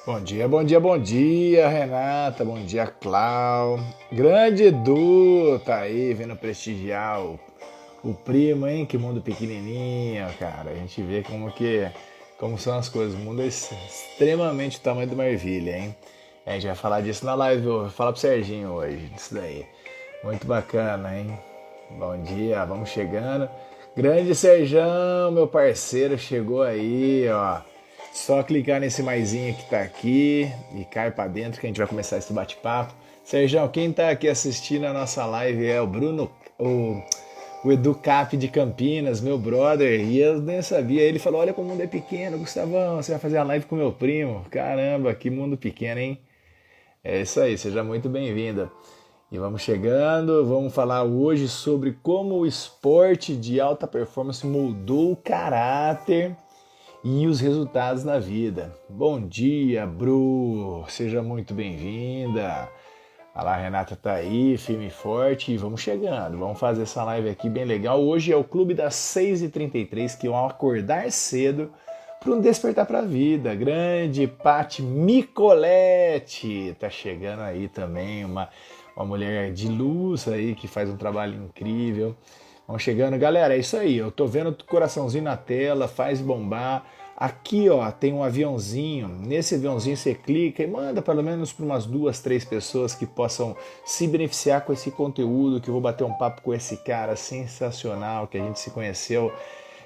Bom dia, bom dia, bom dia, Renata, bom dia, Clau. Grande Edu, tá aí vindo prestigiar o primo, hein? Que mundo pequenininho, cara. A gente vê como são as coisas. O mundo é extremamente o tamanho do Marvilha, hein? A gente vai falar disso na live, vou falar pro Serginho hoje, disso daí. Muito bacana, hein? Bom dia, vamos chegando. Grande Serjão, meu parceiro, chegou aí, ó. Só clicar nesse maisinho que tá aqui e cai pra dentro que a gente vai começar esse bate-papo. Serjão, quem tá aqui assistindo a nossa live é o Bruno, o Edu Cap de Campinas, meu brother, e eu nem sabia. Ele falou: Olha como o mundo é pequeno, Gustavão, você vai fazer a live com meu primo. Caramba, que mundo pequeno, hein? É isso aí, seja muito bem-vinda. E vamos chegando, vamos falar hoje sobre como o esporte de alta performance moldou o caráter e os resultados na vida. Bom dia, Bru, seja muito bem-vinda. A lá, Renata tá aí, firme e forte, e vamos chegando, vamos fazer essa live aqui bem legal. Hoje é o Clube das 6h33, que vão acordar cedo para um despertar para a vida. Grande Pati Micolete tá chegando aí também, uma mulher de luz aí que faz um trabalho incrível. Vamos chegando, galera, é isso aí. Eu tô vendo o coraçãozinho na tela, faz bombar. Aqui, ó, tem um aviãozinho. Nesse aviãozinho você clica e manda pelo menos para umas 2, 3 pessoas que possam se beneficiar com esse conteúdo, que eu vou bater um papo com esse cara sensacional que a gente se conheceu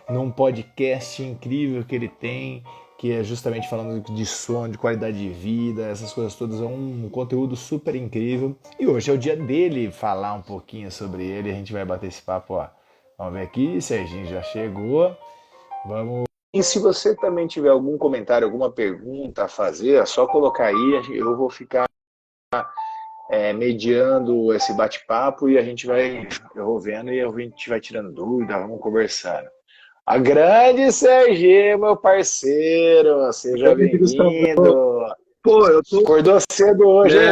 num podcast incrível que ele tem, que é justamente falando de som, de qualidade de vida, essas coisas todas, é um conteúdo super incrível. E hoje é o dia dele falar um pouquinho sobre ele, a gente vai bater esse papo, ó. Vamos ver aqui, Serginho já chegou. Vamos. E se você também tiver algum comentário, alguma pergunta a fazer, é só colocar aí, eu vou ficar mediando esse bate-papo e eu vou vendo e a gente vai tirando dúvida, vamos conversando. A grande Serginho, meu parceiro, seja Grande Gustavão. bem-vindo. Pô, eu tô. Acordou cedo hoje, hein,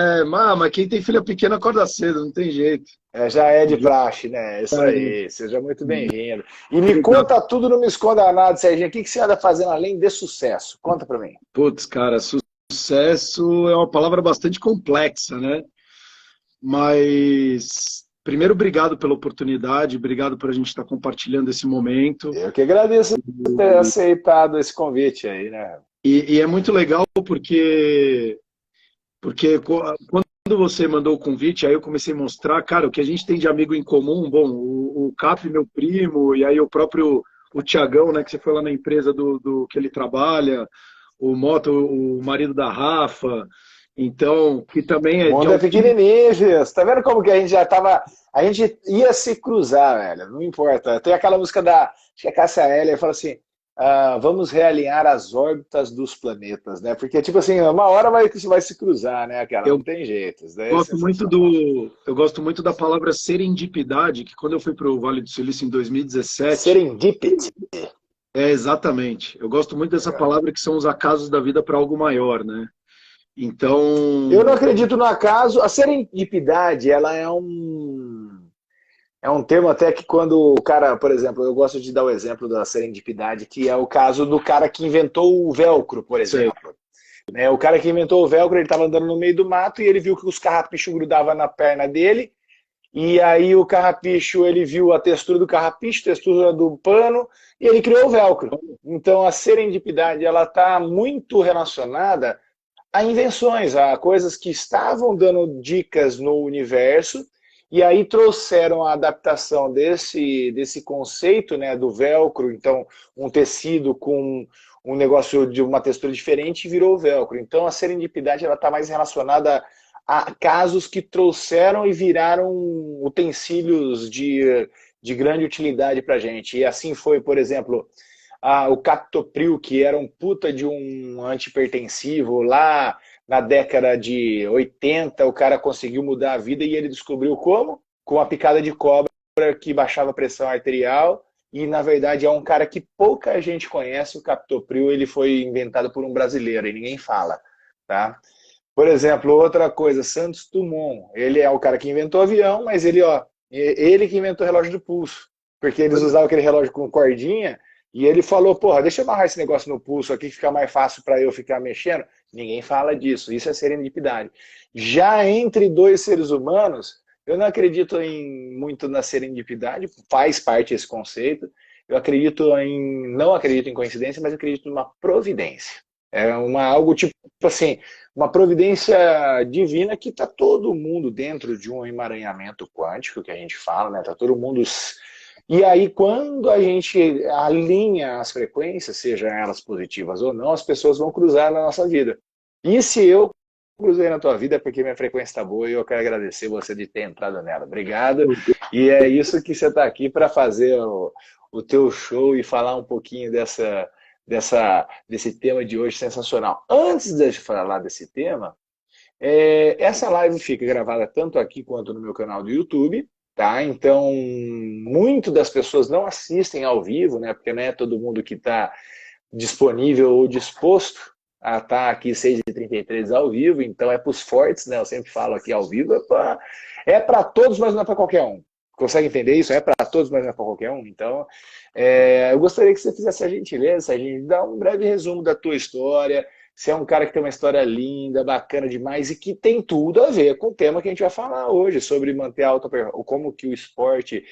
É, velho? mas quem tem filha pequena acorda cedo, não tem jeito. Já é de praxe, né? É isso Verdade. aí, seja muito bem-vindo. E me Obrigado. conta tudo, não me esconda nada, Serginho. O que você anda fazendo além de sucesso? Conta pra mim. Putz, cara, sucesso é uma palavra bastante complexa, né? Mas, primeiro, obrigado pela oportunidade, obrigado por a gente estar compartilhando esse momento. Eu que agradeço por ter aceitado esse convite aí, né? E é muito legal porque quando você mandou o convite, aí eu comecei a mostrar, cara, o que a gente tem de amigo em comum, bom, o Cap, meu primo, e aí o Tiagão, né, que você foi lá na empresa do que ele trabalha, o Mota, o marido da Rafa, então, que também O é de mundo é altíssimo. pequenininho, Gis. Tá vendo como que a gente já tava. A gente ia se cruzar, velho. Não importa. Tem aquela música da. Acho que é Cássia Eller, fala assim: vamos realinhar as órbitas dos planetas, né? Porque, tipo assim, uma hora vai se cruzar, né, cara? Eu Não tem jeito. Isso daí é sensacional. eu gosto muito da palavra serendipidade, que quando eu fui para o Vale do Silício em 2017, Serendipity. é exatamente. Eu gosto muito dessa Legal. palavra que são os acasos da vida para algo maior, né? Eu não Então, acredito no acaso. A serendipidade, ela é um termo até que quando o cara, por exemplo, eu gosto de dar o exemplo da serendipidade, que é o caso do cara que inventou o velcro, por sei. exemplo. Né? O cara que inventou o velcro, ele estava andando no meio do mato e ele viu que os carrapichos grudavam na perna dele. E aí o carrapicho, ele viu a textura do carrapicho, textura do pano, e ele criou o velcro. Então a serendipidade, ela está muito relacionada a invenções, a coisas que estavam dando dicas no universo, e aí trouxeram a adaptação desse conceito, né, do velcro, então um tecido com um negócio de uma textura diferente virou o velcro. Então a serendipidade ela está mais relacionada a casos que trouxeram e viraram utensílios de grande utilidade para a gente. E assim foi, por exemplo, o captopril, que era um puta de um antipertensivo, lá na década de 80, o cara conseguiu mudar a vida e ele descobriu como? Com a picada de cobra que baixava a pressão arterial. E na verdade é um cara que pouca gente conhece, o captopril, ele foi inventado por um brasileiro e ninguém fala, tá? Por exemplo, outra coisa, Santos Dumont, ele é o cara que inventou o avião, mas ele que inventou o relógio do pulso, porque eles usavam aquele relógio com cordinha E ele falou, porra, deixa eu amarrar esse negócio no pulso aqui, que fica mais fácil para eu ficar mexendo. Ninguém fala disso, isso é serendipidade. Já entre dois seres humanos, eu não acredito muito na serendipidade, faz parte esse conceito. Eu não acredito em coincidência, mas acredito numa providência. É algo tipo assim, uma providência divina que está todo mundo dentro de um emaranhamento quântico que a gente fala, né? Tá todo mundo. E aí, quando a gente alinha as frequências, sejam elas positivas ou não, as pessoas vão cruzar na nossa vida. E se eu cruzei na tua vida é porque minha frequência está boa e eu quero agradecer você de ter entrado nela. Obrigado. E é isso que você está aqui para fazer o teu show e falar um pouquinho desse tema de hoje sensacional. Antes de falar desse tema, essa live fica gravada tanto aqui quanto no meu canal do YouTube, tá? Então, muito das pessoas não assistem ao vivo, né? Porque não é todo mundo que está disponível ou disposto a estar aqui 6h33 ao vivo, então é para os fortes, né? Eu sempre falo aqui ao vivo, é para todos, mas não é para qualquer um. Consegue entender isso? É para todos, mas não é para qualquer um. Então, eu gostaria que você fizesse a gentileza, a gente dar um breve resumo da tua história. Você é um cara que tem uma história linda, bacana demais e que tem tudo a ver com o tema que a gente vai falar hoje, sobre manter a alta performance, como que o esporte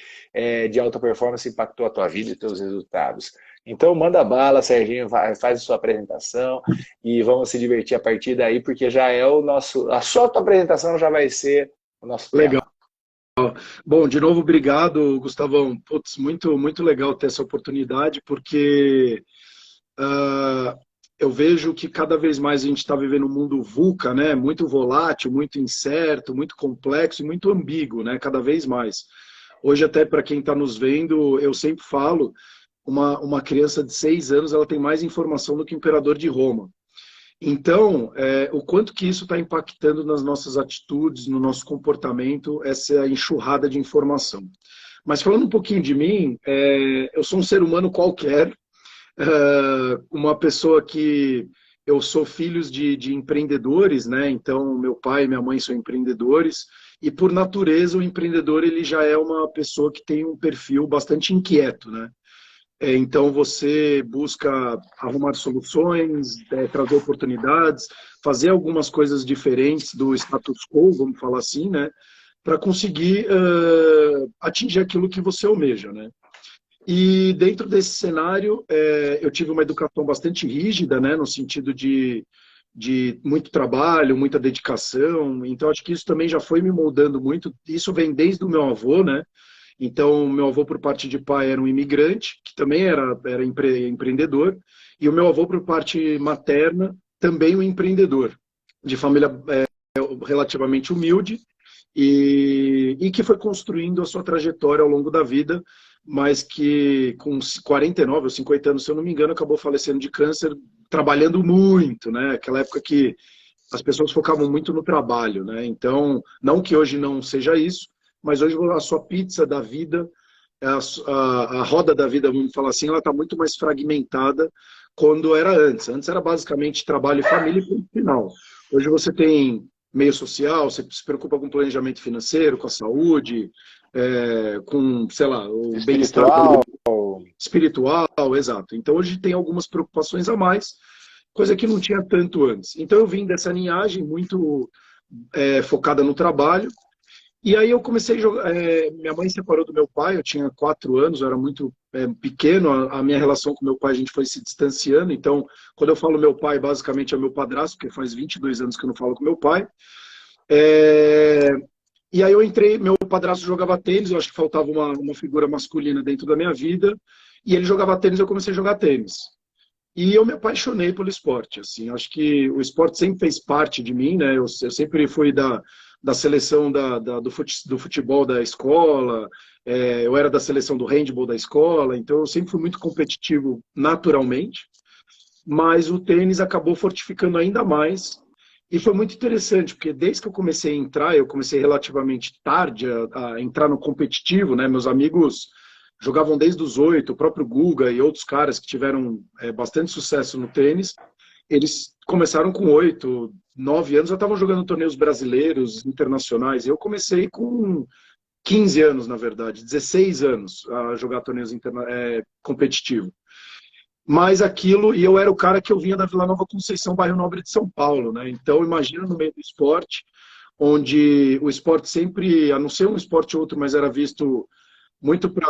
de alta performance impactou a tua vida e teus resultados. Então manda bala, Serginho, faz a sua apresentação e vamos se divertir a partir daí, porque já é a sua apresentação já vai ser o nosso Legal. tema. Bom, de novo, obrigado, Gustavão. Putz, muito, muito legal ter essa oportunidade, porque eu vejo que cada vez mais a gente está vivendo um mundo VUCA, né? Muito volátil, muito incerto, muito complexo e muito ambíguo, né? Cada vez mais. Hoje, até para quem está nos vendo, eu sempre falo, uma criança de 6 anos ela tem mais informação do que o imperador de Roma. Então, o quanto que isso está impactando nas nossas atitudes, no nosso comportamento, essa enxurrada de informação. Mas falando um pouquinho de mim, eu sou um ser humano qualquer, uma pessoa que eu sou filhos de empreendedores, né? Então, meu pai e minha mãe são empreendedores, e por natureza o empreendedor ele já é uma pessoa que tem um perfil bastante inquieto, né? Então você busca arrumar soluções, trazer oportunidades, fazer algumas coisas diferentes do status quo, vamos falar assim, né? Para conseguir atingir aquilo que você almeja, né? E dentro desse cenário, eu tive uma educação bastante rígida, né? No sentido de muito trabalho, muita dedicação. Então acho que isso também já foi me moldando muito. Isso vem desde o meu avô, né? Então, meu avô, por parte de pai, era um imigrante, que também era empreendedor, e o meu avô, por parte materna, também um empreendedor, de família relativamente humilde, e que foi construindo a sua trajetória ao longo da vida, mas que com 49 ou 50 anos, se eu não me engano, acabou falecendo de câncer, trabalhando muito, né? Aquela época que as pessoas focavam muito no trabalho, né? Então, não que hoje não seja isso, mas hoje a sua pizza da vida, a roda da vida, vamos falar assim, ela está muito mais fragmentada quando era antes. Antes era basicamente trabalho e família e ponto final. Hoje você tem meio social, você se preocupa com planejamento financeiro, com a saúde, com, sei lá, o bem-estar espiritual, exato. Então hoje tem algumas preocupações a mais, coisa que não tinha tanto antes. Então eu vim dessa linhagem muito focada no trabalho. E aí eu comecei a jogar. Minha mãe se separou do meu pai, eu tinha 4 anos, eu era muito pequeno. A minha relação com meu pai, a gente foi se distanciando. Então, quando eu falo meu pai, basicamente é meu padrasto, porque faz 22 anos que eu não falo com meu pai. E aí eu entrei, meu padrasto jogava tênis, eu acho que faltava uma figura masculina dentro da minha vida. E ele jogava tênis, eu comecei a jogar tênis. E eu me apaixonei pelo esporte. Assim, acho que o esporte sempre fez parte de mim, né? Eu sempre fui da seleção do futebol da escola, eu era da seleção do handball da escola, então eu sempre fui muito competitivo naturalmente, mas o tênis acabou fortificando ainda mais. E foi muito interessante, porque desde que eu comecei a entrar, eu comecei relativamente tarde a entrar no competitivo, né? Meus amigos jogavam desde os 8, o próprio Guga e outros caras que tiveram bastante sucesso no tênis, eles começaram com 8, 9 anos, já estavam jogando torneios brasileiros, internacionais. Eu comecei com 15 anos, na verdade, 16 anos a jogar torneios competitivos. Mas aquilo, e eu era o cara que eu vinha da Vila Nova Conceição, bairro Nobre de São Paulo, né? Então, imagina no meio do esporte, onde o esporte sempre, a não ser um esporte ou outro, mas era visto muito para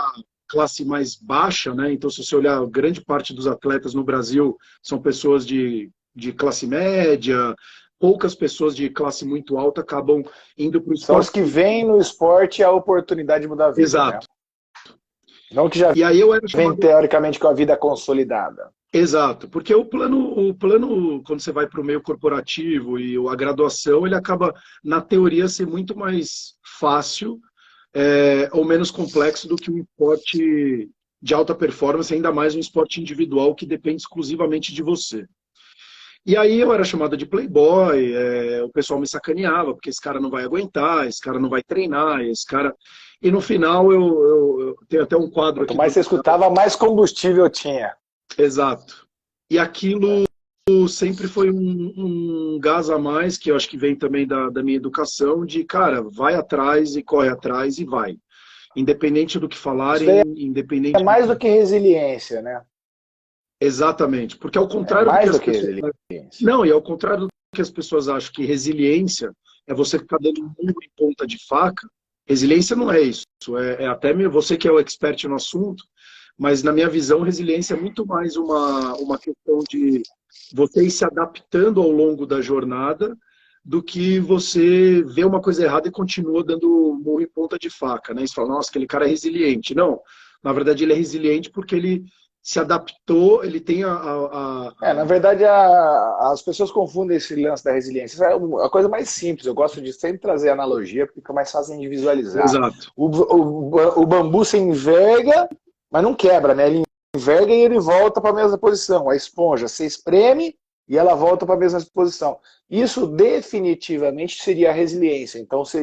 classe mais baixa, né? Então, se você olhar, grande parte dos atletas no Brasil são pessoas de classe média, poucas pessoas de classe muito alta acabam indo para o São os esporte. que veem no esporte a oportunidade de mudar a vida, né? Exato. Não que já E aí eu era vem chamado. teoricamente com a vida consolidada. Exato, porque o plano, quando você vai para o meio corporativo e a graduação, ele acaba, na teoria, ser muito mais fácil, ou menos complexo do que um esporte de alta performance, ainda mais um esporte individual que depende exclusivamente de você. E aí eu era chamada de playboy, o pessoal me sacaneava, porque esse cara não vai aguentar, esse cara não vai treinar, esse cara... E no final eu tenho até um quadro Quanto aqui mais do... você escutava, mais combustível tinha. Exato. E aquilo sempre foi um gás a mais, que eu acho que vem também da minha educação, de, cara, vai atrás e corre atrás e vai. Independente do que Isso daí falarem, é independente do mais do que... que resiliência, né? Exatamente. Porque ao É contrário do que mais as do que pessoas... resiliência. Não, e ao contrário do que as pessoas acham que resiliência é você ficar dando um murro em ponta de faca, resiliência não é isso. É até você que é o expert no assunto, mas na minha visão, resiliência é muito mais uma questão de você ir se adaptando ao longo da jornada do que você vê uma coisa errada e continua dando murro em ponta de faca, né? E você fala, nossa, aquele cara é resiliente. Não, na verdade ele é resiliente porque ele se adaptou, ele tem Na verdade, as pessoas confundem esse lance da resiliência. É a coisa mais simples. Eu gosto de sempre trazer analogia, porque fica mais fácil de visualizar. Exato. O bambu se enverga, mas não quebra, né? Ele enverga e ele volta para a mesma posição. A esponja se espreme e ela volta para a mesma posição. Isso definitivamente seria a resiliência. Então, se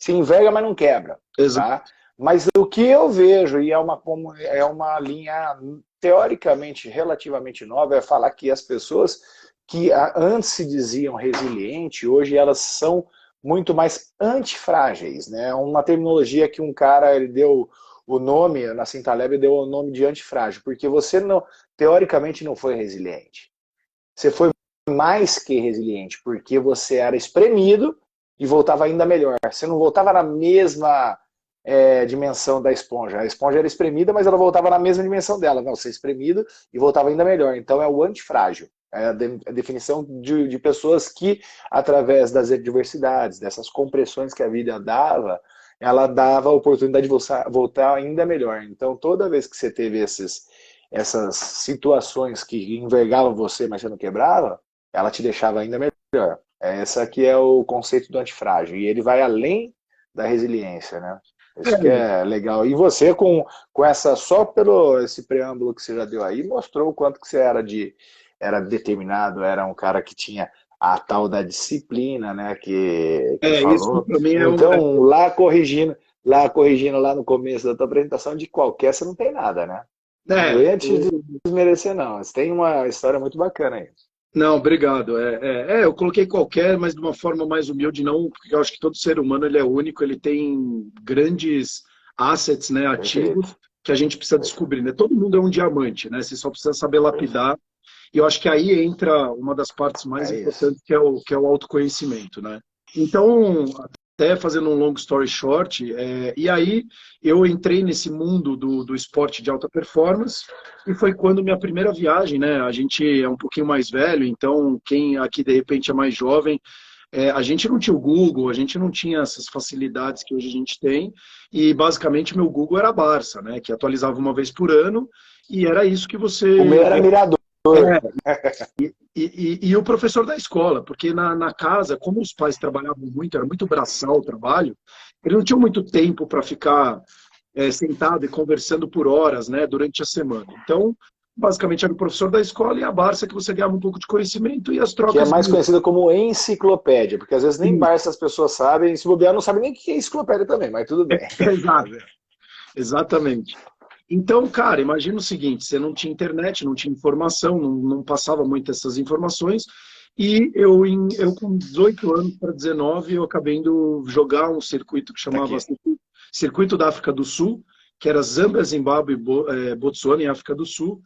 enverga, mas não quebra. Exato. Tá? Mas o que eu vejo, e é uma linha teoricamente relativamente nova, é falar que as pessoas que antes se diziam resilientes, hoje elas são muito mais antifrágeis, né? Uma terminologia que um cara ele deu o nome, na Cintaleb deu o nome de antifrágil, porque você não, teoricamente não foi resiliente. Você foi mais que resiliente, porque você era espremido e voltava ainda melhor. Você não voltava na mesma dimensão da esponja. A esponja era espremida, mas ela voltava na mesma dimensão dela. Não, ser espremido e voltava ainda melhor. Então é o antifrágil. É a definição de pessoas que, através das adversidades, dessas compressões que a vida dava, ela dava a oportunidade de voltar ainda melhor. Então, toda vez que você teve essas situações que envergavam você, mas você não quebrava, ela te deixava ainda melhor. Essa aqui é o conceito do antifrágil. E ele vai além da resiliência, né? Isso que é legal. E você, com essa, só pelo esse preâmbulo que você já deu aí, mostrou o quanto que você era determinado, era um cara que tinha a tal da disciplina, né? Que Isso falou. para mim Então, lá corrigindo lá no começo da tua apresentação, de qualquer você não tem nada, né? Não ia te desmerecer, não. Você tem uma história muito bacana aí. Não, obrigado. Eu coloquei qualquer, mas de uma forma mais humilde, não, porque eu acho que todo ser humano ele é único, ele tem grandes assets, né, Perfeito. ativos, que a gente precisa descobrir, né? Todo mundo é um diamante, né? Você só precisa saber lapidar. E eu acho que aí entra uma das partes mais importantes, que é o autoconhecimento, né? Então, até fazendo um long story short, e aí eu entrei nesse mundo do esporte de alta performance, e foi quando minha primeira viagem, né? A gente é um pouquinho mais velho, então quem aqui de repente é mais jovem, a gente não tinha o Google, a gente não tinha essas facilidades que hoje a gente tem, e basicamente meu Google era a Barça, né? Que atualizava uma vez por ano, e era isso que você... O meu era mirador. E o professor da escola, porque na casa, como os pais trabalhavam muito, era muito braçal o trabalho, eles não tinham muito tempo para ficar sentado e conversando por horas, né, durante a semana. Então, basicamente, era o professor da escola e a Barça que você ganhava um pouco de conhecimento e as Que é trocas... mais conhecida como enciclopédia, porque às vezes nem Barça as pessoas sabem, se bobear não sabem nem o que é enciclopédia também, mas tudo bem. Exato, exatamente. Então, cara, imagina o seguinte, você não tinha internet, não tinha informação, não passava muito essas informações, e eu com 18 anos para 19, eu acabei indo jogar um circuito que chamava Circuito da África do Sul, que era Zâmbia, Zimbábue e Botsuana, em África do Sul,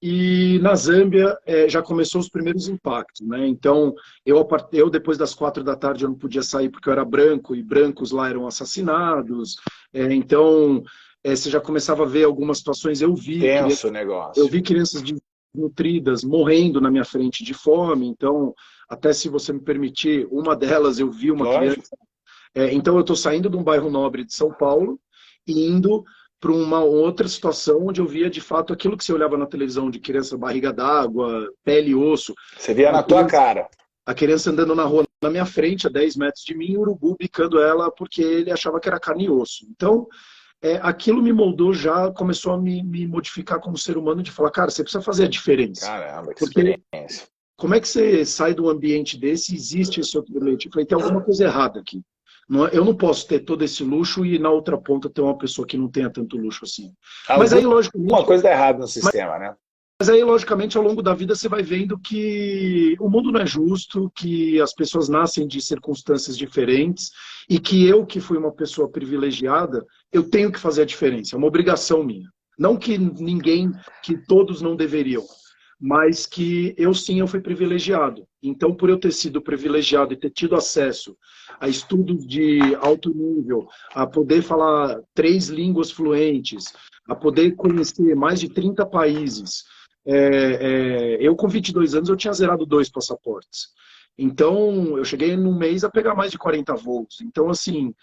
E na Zâmbia já começou os primeiros impactos, né? Então, eu depois das 4 da tarde eu não podia sair porque eu era branco e brancos lá eram assassinados. Então, você já começava a ver algumas situações. Tenso o Eu negócio. vi crianças desnutridas morrendo na minha frente de fome. Então, até se você me permitir, uma delas eu vi uma Lógico. criança. Então, eu estou saindo de um bairro nobre de São Paulo e indo para uma outra situação onde eu via de fato aquilo que você olhava na televisão de criança barriga d'água, pele e osso, Você via a na tua criança, cara. a criança andando na rua na minha frente, a 10 metros de mim, o urubu bicando ela porque ele achava que era carne e osso. Então, aquilo me moldou já, começou a me modificar como ser humano, de falar, cara, você precisa fazer a diferença. Caramba, que Porque experiência. como é que você sai de um ambiente desse e existe esse outro ambiente? Eu falei, tem alguma coisa errada aqui. Eu não posso ter todo esse luxo e na outra ponta ter uma pessoa que não tenha tanto luxo assim. Mas aí, Alguma logicamente, coisa dá errado no sistema, né? ao longo da vida, você vai vendo que o mundo não é justo, que as pessoas nascem de circunstâncias diferentes e que eu, que fui uma pessoa privilegiada, eu tenho que fazer a diferença. É uma obrigação minha. Não que ninguém, que todos não deveriam, mas que eu sim, eu fui privilegiado. Então, por eu ter sido privilegiado e ter tido acesso a estudos de alto nível, a poder falar 3 línguas fluentes, a poder conhecer mais de 30 países, eu com 22 anos eu tinha zerado 2 passaportes. Então, eu cheguei num mês a pegar mais de 40 voos. Então, assim,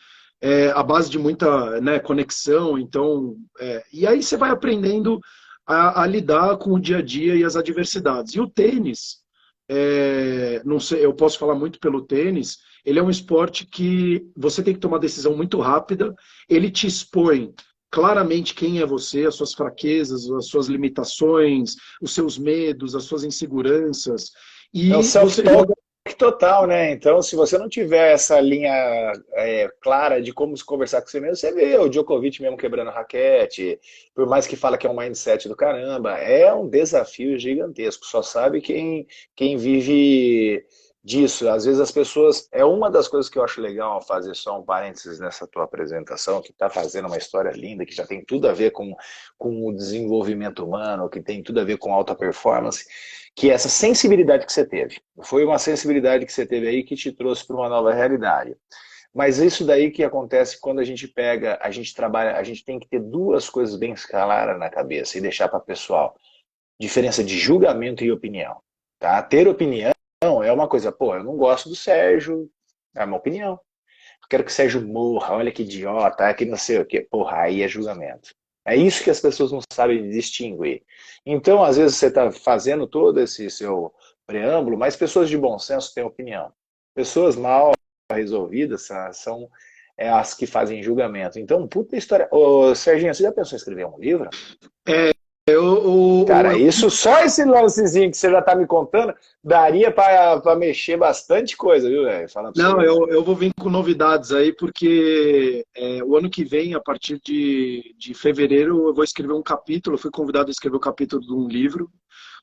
a base de muita, né, conexão. Então, e aí você vai aprendendo a lidar com o dia a dia e as adversidades. E o tênis, não sei, eu posso falar muito pelo tênis, ele é um esporte que você tem que tomar decisão muito rápida, ele te expõe claramente quem é você, as suas fraquezas, as suas limitações, os seus medos, as suas inseguranças, É o e você self-talk joga. total, né? Então, se você não tiver essa linha clara de como se conversar com você mesmo, você vê o Djokovic mesmo quebrando raquete, por mais que fala que é um mindset do caramba, é um desafio gigantesco. Só sabe quem vive disso. Às vezes as pessoas. É uma das coisas que eu acho legal fazer só um parênteses nessa tua apresentação, que está fazendo uma história linda, que já tem tudo a ver com o desenvolvimento humano, que tem tudo a ver com alta performance, que é essa sensibilidade que você teve. Foi uma sensibilidade que você teve aí que te trouxe para uma nova realidade. Mas isso daí que acontece quando a gente pega, a gente trabalha, a gente tem que ter duas coisas bem claras na cabeça e deixar para o pessoal. Diferença de julgamento e opinião. Tá? Ter opinião é uma coisa, pô, eu não gosto do Sérgio, é uma opinião. Eu quero que o Sérgio morra, olha que idiota, que não sei o quê. Porra, aí é julgamento. É isso que as pessoas não sabem distinguir. Então, às vezes, você está fazendo todo esse seu preâmbulo, mas pessoas de bom senso têm opinião. Pessoas mal resolvidas são as que fazem julgamento. Então, puta história. Ô, Serginho, você já pensou em escrever um livro? É, eu, Cara, eu, isso, só esse lancezinho que você já tá me contando, daria para mexer bastante coisa, viu, velho? Falando pra não, você. eu vou vir com novidades aí, porque o ano que vem, a partir de fevereiro, eu vou escrever um capítulo. Eu fui convidado a escrever o capítulo de um livro,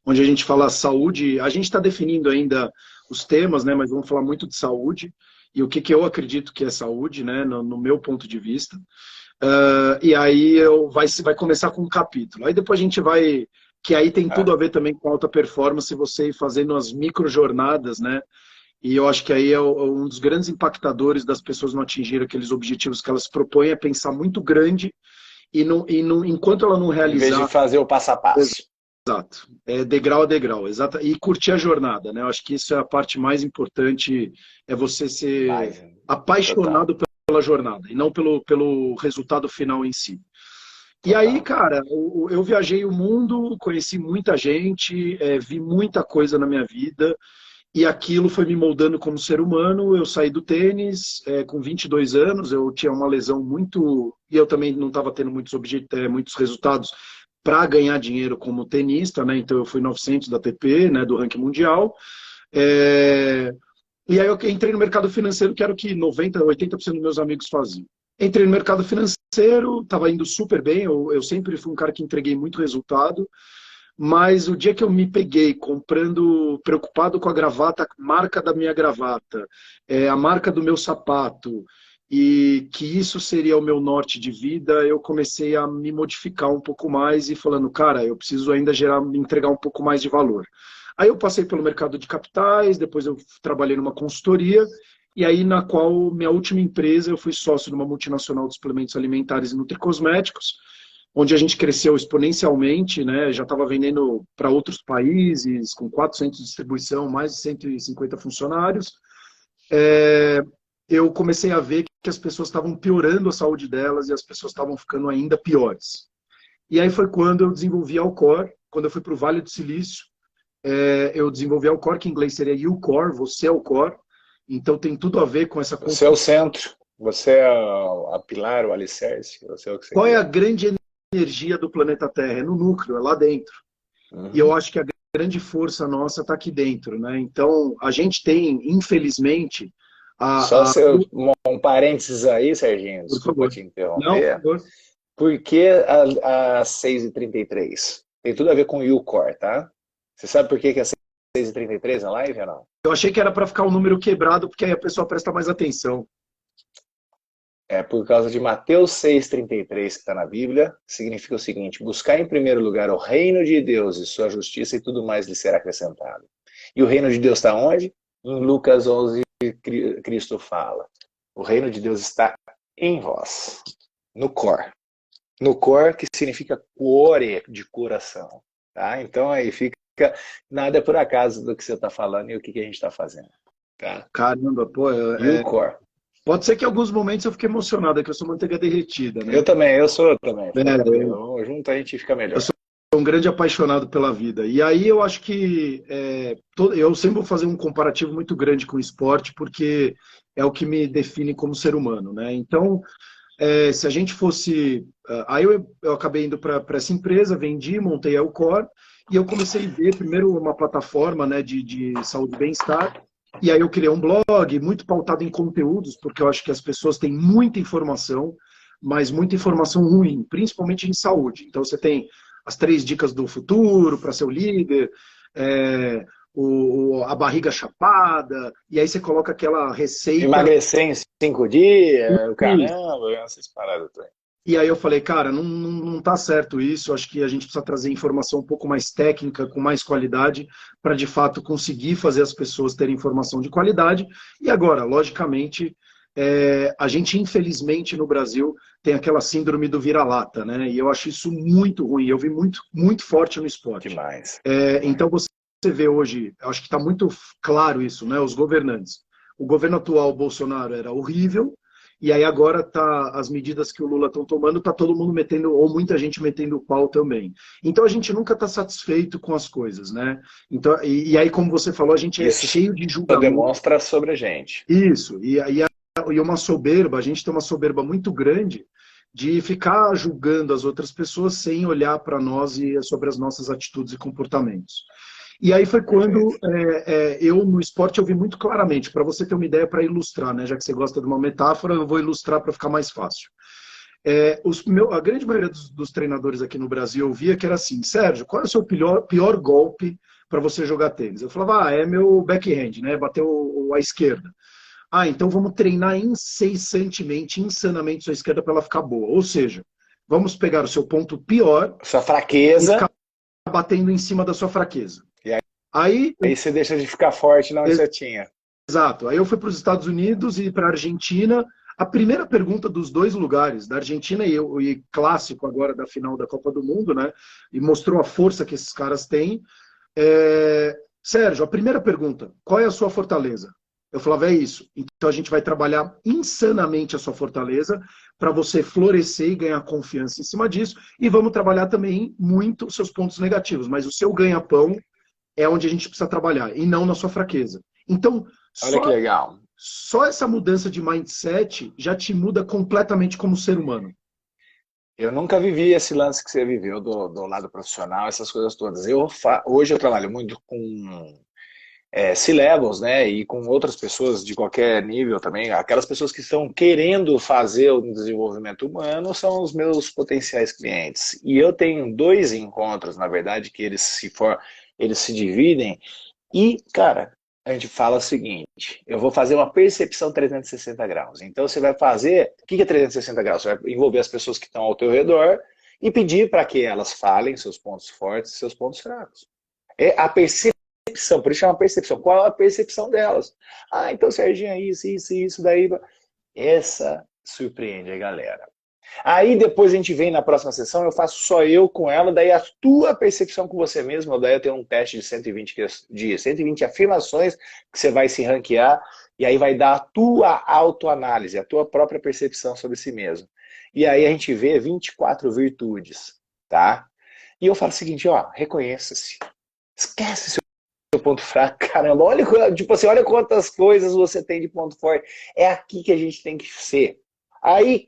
onde a gente fala saúde. A gente está definindo ainda os temas, né? Mas vamos falar muito de saúde e o que, que eu acredito que é saúde, né? No meu ponto de vista. E aí vai começar com um capítulo. Aí depois a gente vai. Que aí tem tudo Ah, a ver também com alta performance, você ir fazendo as micro jornadas, né? E eu acho que aí um dos grandes impactadores das pessoas não atingir aqueles objetivos que elas se propõem é pensar muito grande enquanto ela não em vez de realizar, fazer o passo a passo. exato, degrau a degrau, exato, e curtir a jornada, né? Eu acho que isso é a parte mais importante, é você ser Mas, total. apaixonado pela jornada e não pelo resultado final em si. E aí, Total. cara, eu viajei o mundo, conheci muita gente, vi muita coisa na minha vida. E aquilo foi me moldando como ser humano. Eu saí do tênis com 22 anos, eu tinha uma lesão muito. E eu também não estava tendo muitos resultados para ganhar dinheiro como tenista, né? Então eu fui 900 da ATP, né? Do ranking mundial. É, E aí eu entrei no mercado financeiro, que era o que 90, 80% dos meus amigos faziam. Entrei no mercado financeiro, estava indo super bem, eu sempre fui um cara que entreguei muito resultado. Mas o dia que eu me peguei comprando, preocupado com a gravata, a marca da minha gravata, a marca do meu sapato, e que isso seria o meu norte de vida, eu comecei a me modificar um pouco mais e falando, cara, eu preciso ainda me entregar um pouco mais de valor. Aí eu passei pelo mercado de capitais, depois eu trabalhei numa consultoria, e aí na qual minha última empresa eu fui sócio de uma multinacional de suplementos alimentares e nutricosméticos, onde a gente cresceu exponencialmente, né? Já estava vendendo para outros países, com 4 centros de distribuição, mais de 150 funcionários. Eu comecei a ver que as pessoas estavam piorando a saúde delas e as pessoas estavam ficando ainda piores. E aí foi quando eu desenvolvi a Alcor, quando eu fui para o Vale do Silício, eu desenvolvi a Alcor, que em inglês seria You Core, você é o Core. Então tem tudo a ver com essa Você é o construção. centro, você é a pilar, o alicerce, você é o que você Qual é a quiser. grande energia do planeta Terra? É no núcleo, é lá dentro. E eu Uhum. acho que a grande força nossa está aqui dentro, né? Então a gente tem, infelizmente, Só a, a... um parênteses aí, Serginho, Por desculpa favor. te Não, por interromper. favor. Por que a 6h33? Tem tudo a ver com o UCOR, tá? Você sabe por que é 6h33 na live ou não? Eu achei que era para ficar um número quebrado, porque aí a pessoa presta mais atenção. É por causa de Mateus 6,33 que está na Bíblia, significa o seguinte: buscar em primeiro lugar o reino de Deus e sua justiça e tudo mais lhe será acrescentado. E o reino de Deus está onde? Em Lucas 11, Cristo fala: o reino de Deus está em vós, no cor. No cor, que significa cuore, de coração. Tá? Então aí fica, nada é por acaso do que você está falando e o que a gente está fazendo. Tá? Caramba, pô, E o cor. pode ser que em alguns momentos eu fiquei emocionado, é que eu sou manteiga derretida, né? Eu também, eu sou também, fica Eu tranquilo. Junto a gente fica melhor. sou um grande apaixonado pela vida. E aí eu acho que eu sempre vou fazer um comparativo muito grande com o esporte, porque é o que me define como ser humano, né? Então, se a gente fosse. Aí eu acabei indo para essa empresa, vendi, montei a Elcor, e eu comecei a ver primeiro uma plataforma, né, de saúde e bem-estar. E aí eu criei um blog muito pautado em conteúdos, porque eu acho que as pessoas têm muita informação, mas muita informação ruim, principalmente em saúde. Então você tem as 3 dicas do futuro para ser o líder, a barriga chapada, e aí você coloca aquela receita. Emagrecer em 5 dias, caramba, essas paradas também. E aí eu falei, cara, não tá certo isso, acho que a gente precisa trazer informação um pouco mais técnica, com mais qualidade, para de fato conseguir fazer as pessoas terem informação de qualidade. E agora, logicamente, a gente infelizmente no Brasil tem aquela síndrome do vira-lata, né? E eu acho isso muito ruim, eu vi muito, muito forte no esporte. Demais. Então você vê hoje, eu acho que está muito claro isso, né? Os governantes. O governo atual, Bolsonaro, era horrível, e aí agora tá as medidas que o Lula estão tomando, tá todo mundo metendo, ou muita gente metendo o pau também. Então a gente nunca está satisfeito com as coisas, né? Então, e aí, como você falou, a gente é Isso cheio de só julgamento. demonstra sobre a gente. Isso, e uma soberba, a gente tem uma soberba muito grande de ficar julgando as outras pessoas sem olhar para nós e sobre as nossas atitudes e comportamentos. E aí foi quando Perfeito. eu, no esporte, eu vi muito claramente, para você ter uma ideia para ilustrar, né? Já que você gosta de uma metáfora, eu vou ilustrar para ficar mais fácil. A grande maioria dos treinadores aqui no Brasil eu via que era assim, Sérgio, qual é o seu pior golpe para você jogar tênis? Eu falava, é meu backhand, né? Bater a esquerda. Ah, então vamos treinar incessantemente, insanamente sua esquerda para ela ficar boa. Ou seja, vamos pegar o seu ponto pior Sua e ficar fraqueza, batendo em cima da sua fraqueza. e aí, Aí aí você deixa de ficar forte na onde você tinha. Exato. Aí eu fui para os Estados Unidos e para a Argentina. A primeira pergunta dos dois lugares, da Argentina e clássico agora da final da Copa do Mundo, né? E mostrou a força que esses caras têm. Sérgio, a primeira pergunta, qual é a sua fortaleza? Eu falava, é isso. Então a gente vai trabalhar insanamente a sua fortaleza para você florescer e ganhar confiança em cima disso. E vamos trabalhar também muito os seus pontos negativos. Mas o seu ganha-pão é onde a gente precisa trabalhar, e não na sua fraqueza. Então, Olha que só, legal. só essa mudança de mindset já te muda completamente como ser humano. Eu nunca vivi esse lance que você viveu do lado profissional, essas coisas todas. Hoje eu trabalho muito com C-levels, né, e com outras pessoas de qualquer nível também. Aquelas pessoas que estão querendo fazer o desenvolvimento humano são os meus potenciais clientes. E eu tenho 2 encontros, na verdade, que eles se dividem. E, cara, a gente fala o seguinte, eu vou fazer uma percepção 360 graus. Então você vai fazer, o que é 360 graus? Você vai envolver as pessoas que estão ao teu redor e pedir para que elas falem seus pontos fortes e seus pontos fracos. É a percepção, por isso chama percepção. Qual é a percepção delas? Ah, então Serginho é isso, daí. Essa surpreende a galera. Aí depois a gente vem na próxima sessão, eu faço só eu com ela, daí a tua percepção com você mesmo, daí eu tenho um teste de 120 afirmações que você vai se ranquear, e aí vai dar a tua autoanálise, a tua própria percepção sobre si mesmo. E aí a gente vê 24 virtudes, tá? E eu falo o seguinte, ó, reconheça-se. Esquece seu ponto fraco, caramba. Olha, tipo assim, olha quantas coisas você tem de ponto forte. É aqui que a gente tem que ser. Aí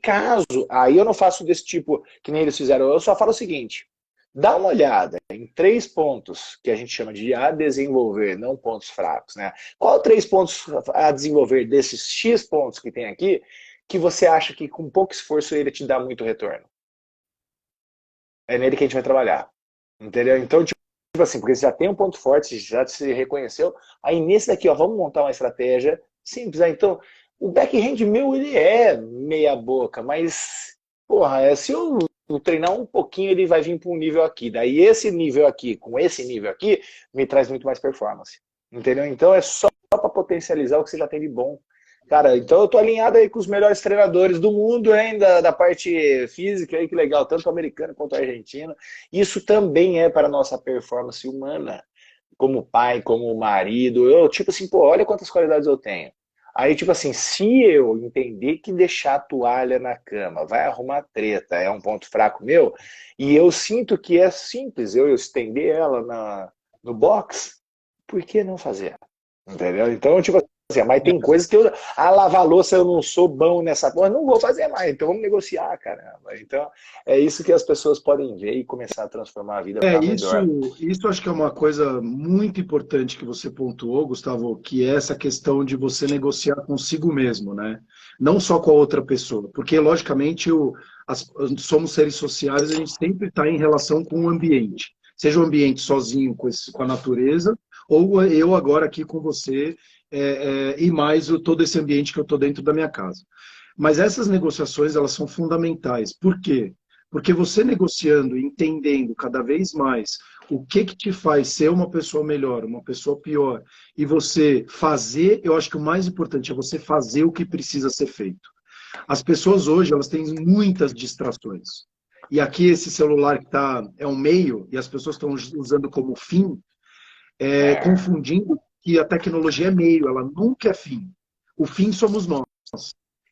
eu não faço desse tipo que nem eles fizeram, eu só falo o seguinte, dá uma olhada em 3 pontos que a gente chama de a desenvolver, não pontos fracos, né? Qual 3 pontos a desenvolver desses X pontos que tem aqui, que você acha que com pouco esforço ele te dá muito retorno? É nele que a gente vai trabalhar, entendeu? Então, tipo assim, porque você já tem um ponto forte, já se reconheceu, aí nesse daqui, ó, vamos montar uma estratégia simples, né? Então, o backhand meu, ele é meia boca, mas, porra, se eu treinar um pouquinho, ele vai vir para um nível aqui. Daí esse nível aqui, com esse nível aqui, me traz muito mais performance. Entendeu? Então é só para potencializar o que você já tem de bom. Cara, então eu tô alinhado aí com os melhores treinadores do mundo ainda, da parte física, aí que legal, tanto o americano quanto o argentino. Isso também é para a nossa performance humana, como pai, como marido. Eu, tipo assim, pô, olha quantas qualidades eu tenho. Aí, tipo assim, se eu entender que deixar a toalha na cama vai arrumar treta, é um ponto fraco meu, e eu sinto que é simples eu estender ela no box, por que não fazer? Entendeu? Então, tipo assim, mas tem coisas que eu. Ah, lavar louça eu não sou bom nessa porra, não vou fazer mais, então vamos negociar, caramba. Então, é isso que as pessoas podem ver e começar a transformar a vida É, para isso, melhor. isso acho que é uma coisa muito importante que você pontuou, Gustavo, que é essa questão de você negociar consigo mesmo, né? Não só com a outra pessoa, porque logicamente somos seres sociais, a gente sempre está em relação com o ambiente, seja o ambiente sozinho com a natureza, ou eu agora aqui com você, e mais todo esse ambiente que eu estou dentro da minha casa. Mas essas negociações, elas são fundamentais. Por quê? Porque você negociando, entendendo cada vez mais o que te faz ser uma pessoa melhor, uma pessoa pior, e você fazer, eu acho que o mais importante é você fazer o que precisa ser feito. As pessoas hoje, elas têm muitas distrações. E aqui esse celular que é um meio, e as pessoas estão usando como fim, confundindo que a tecnologia é meio, ela nunca é fim. O fim somos nós.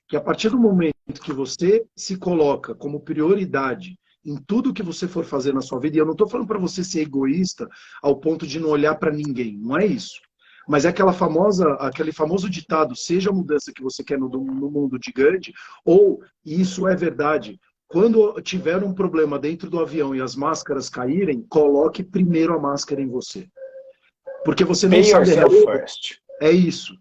Que a partir do momento que você se coloca como prioridade em tudo que você for fazer na sua vida, e eu não estou falando para você ser egoísta ao ponto de não olhar para ninguém, não é isso. Mas é aquele famoso ditado, seja a mudança que você quer no mundo gigante, ou, e isso é verdade, quando tiver um problema dentro do avião e as máscaras caírem, coloque primeiro a máscara em você. Porque você não Pay sabe... yourself first. É isso.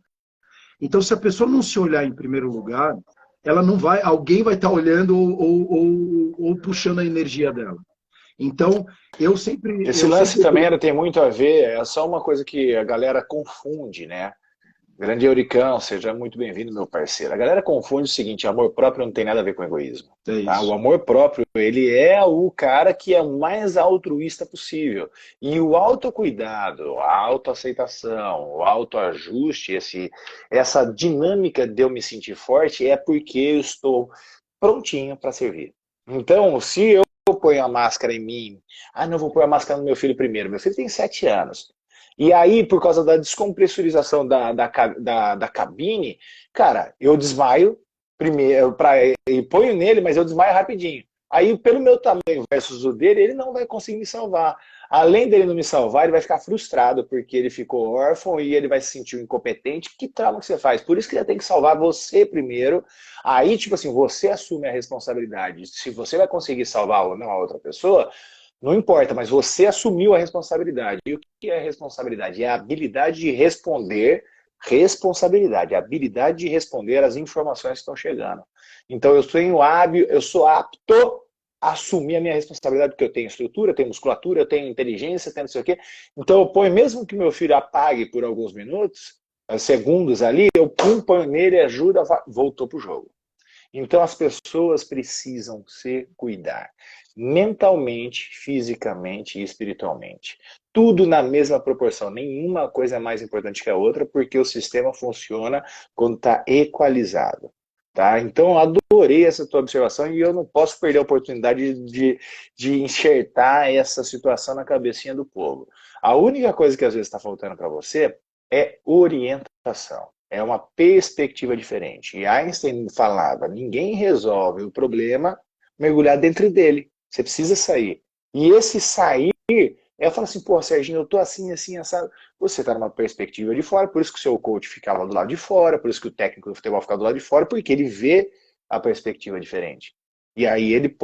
Então, se a pessoa não se olhar em primeiro lugar, ela não vai, alguém vai estar olhando ou puxando a energia dela. Então, Esse lance também tem muito a ver, é só uma coisa que a galera confunde, né? Grande Euricão, seja muito bem-vindo, meu parceiro. A galera confunde o seguinte, amor próprio não tem nada a ver com egoísmo. É Tá? O isso. amor próprio, ele é o cara que é o mais altruísta possível. E o autocuidado, a autoaceitação, o autoajuste, essa dinâmica de eu me sentir forte é porque eu estou prontinho para servir. Então, se eu ponho a máscara em mim, não vou pôr a máscara no meu filho primeiro. Meu filho tem 7 anos. E aí, por causa da descompressurização da cabine, cara, eu desmaio primeiro e ponho nele, mas eu desmaio rapidinho. Aí, pelo meu tamanho versus o dele, ele não vai conseguir me salvar. Além dele não me salvar, ele vai ficar frustrado porque ele ficou órfão e ele vai se sentir incompetente. Que trauma que você faz? Por isso que ele tem que salvar você primeiro. Aí, tipo assim, você assume a responsabilidade. Se você vai conseguir salvar ou não a outra pessoa, não importa, mas você assumiu a responsabilidade. E o que é a responsabilidade? É a habilidade de responder, responsabilidade, a habilidade de responder às informações que estão chegando. Então eu sou apto assumir a minha responsabilidade, porque eu tenho estrutura, eu tenho musculatura, eu tenho inteligência, eu tenho não sei o quê. Então eu ponho, mesmo que meu filho apague por alguns minutos, segundos ali, eu ponho nele, ajuda, voltou pro jogo. Então as pessoas precisam se cuidar mentalmente, fisicamente e espiritualmente. Tudo na mesma proporção, nenhuma coisa é mais importante que a outra, porque o sistema funciona quando está equalizado. Tá? Então, eu adorei essa tua observação e eu não posso perder a oportunidade de enxertar essa situação na cabecinha do povo. A única coisa que às vezes está faltando para você é orientação. É uma perspectiva diferente. E Einstein falava, ninguém resolve o problema mergulhar dentro dele. Você precisa sair. E esse sair, eu falo assim, pô, Serginho, eu tô assim, assim, assado. Você está numa perspectiva de fora, por isso que o seu coach ficava do lado de fora, por isso que o técnico do futebol ficava do lado de fora, porque ele vê a perspectiva diferente. E aí ele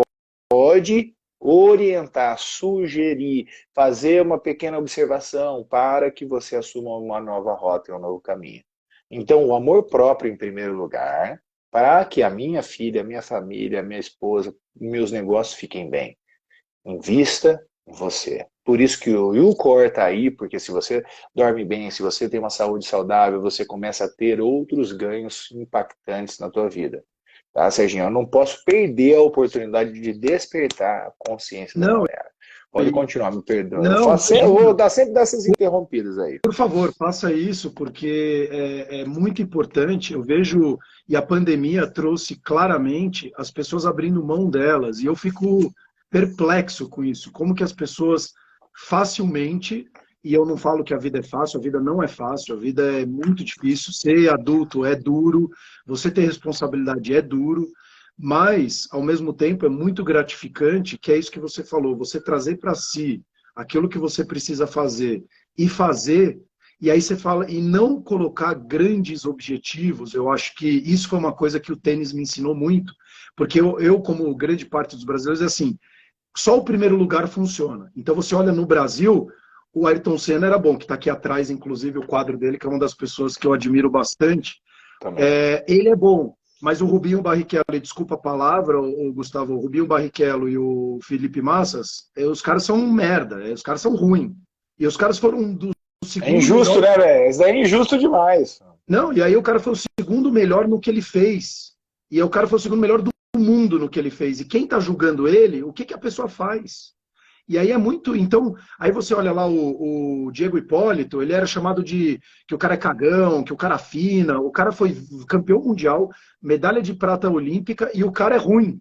pode orientar, sugerir, fazer uma pequena observação para que você assuma uma nova rota e um novo caminho. Então, o amor próprio em primeiro lugar, para que a minha filha, a minha família, a minha esposa, meus negócios fiquem bem. Invista em você. Por isso que o YouCore está aí, porque se você dorme bem, se você tem uma saúde saudável, você começa a ter outros ganhos impactantes na tua vida. Tá, Serginho? Eu não posso perder a oportunidade de despertar a consciência da Não, galera. Pode continuar, me perdoa. não, Eu vou imagina. dar sempre dessas interrompidas aí. Por favor, faça isso, porque é muito importante. Eu vejo, e a pandemia trouxe claramente as pessoas abrindo mão delas, e eu fico perplexo com isso. Como que as pessoas facilmente, e eu não falo que a vida é fácil, a vida não é fácil, a vida é muito difícil. Ser adulto é duro, você ter responsabilidade é duro, mas, ao mesmo tempo, é muito gratificante, que é isso que você falou, você trazer para si aquilo que você precisa fazer e fazer, e aí você fala, e não colocar grandes objetivos. Eu acho que isso foi uma coisa que o tênis me ensinou muito, porque eu como grande parte dos brasileiros, é assim, só o primeiro lugar funciona. Então você olha no Brasil, o Ayrton Senna era bom, que está aqui atrás, inclusive, o quadro dele, que é uma das pessoas que eu admiro bastante. Também. Ele é bom, mas o Rubinho Barrichello, e desculpa a palavra, o Gustavo, o Rubinho Barrichello e o Felipe Massas, os caras são merda, os caras são ruins. E os caras foram do É segundo injusto, melhor. né, velho? Isso daí é injusto demais. Não, e aí o cara foi o segundo melhor no que ele fez. E aí o cara foi o segundo melhor do mundo no que ele fez. E quem tá julgando ele, o que que a pessoa faz? E aí é muito. Então, aí você olha lá o Diego Hipólito, ele era chamado de que o cara é cagão, que o cara afina, o cara foi campeão mundial, medalha de prata olímpica e o cara é ruim.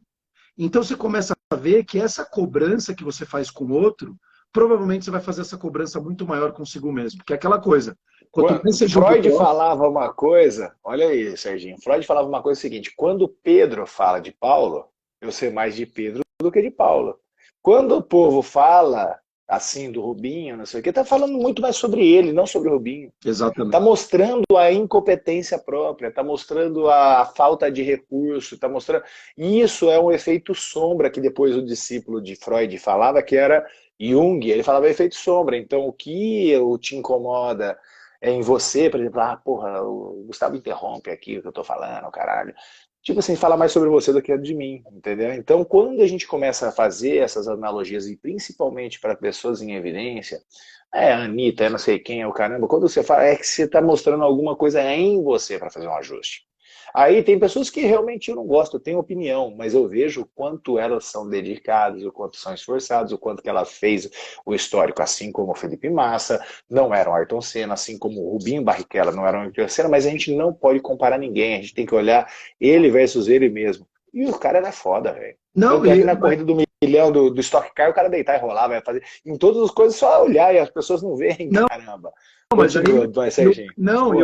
Então você começa a ver que essa cobrança que você faz com o outro, provavelmente você vai fazer essa cobrança muito maior consigo mesmo. Que é aquela coisa. Quanto mais você julga o Freud próximo, falava uma coisa, olha aí, Serginho. Freud falava uma coisa seguinte: quando Pedro fala de Paulo, eu sei mais de Pedro do que de Paulo. Quando o povo fala assim do Rubinho, não sei o quê, tá falando muito mais sobre ele, não sobre o Rubinho. Está exatamente. mostrando a incompetência própria, está mostrando a falta de recurso, está mostrando. E isso é um efeito sombra que depois o discípulo de Freud falava, que era Jung. Ele falava efeito sombra. Então, o que te incomoda em você, por exemplo, porra, o Gustavo interrompe aqui o que eu tô falando, caralho. Tipo assim, fala mais sobre você do que de mim, entendeu? Então, quando a gente começa a fazer essas analogias, e principalmente para pessoas em evidência, a Anitta, é não sei quem, é o caramba, quando você fala, é que você está mostrando alguma coisa em você para fazer um ajuste. Aí tem pessoas que realmente eu não gosto, eu tenho opinião, mas eu vejo o quanto elas são dedicadas, o quanto são esforçadas, o quanto que ela fez o histórico, assim como o Felipe Massa, não era o Ayrton Senna, assim como o Rubinho Barrichello não era o Ayrton Senna, mas a gente não pode comparar ninguém, a gente tem que olhar ele versus ele mesmo. E o cara era foda, velho. Não, Tanto é que na corrida do milhão do Stock Car, o cara deitar e rolar, vai fazer. Em todas as coisas, só olhar e as pessoas não veem, não, caramba. mas aí Continua, vai, Serginho. não, Pô, e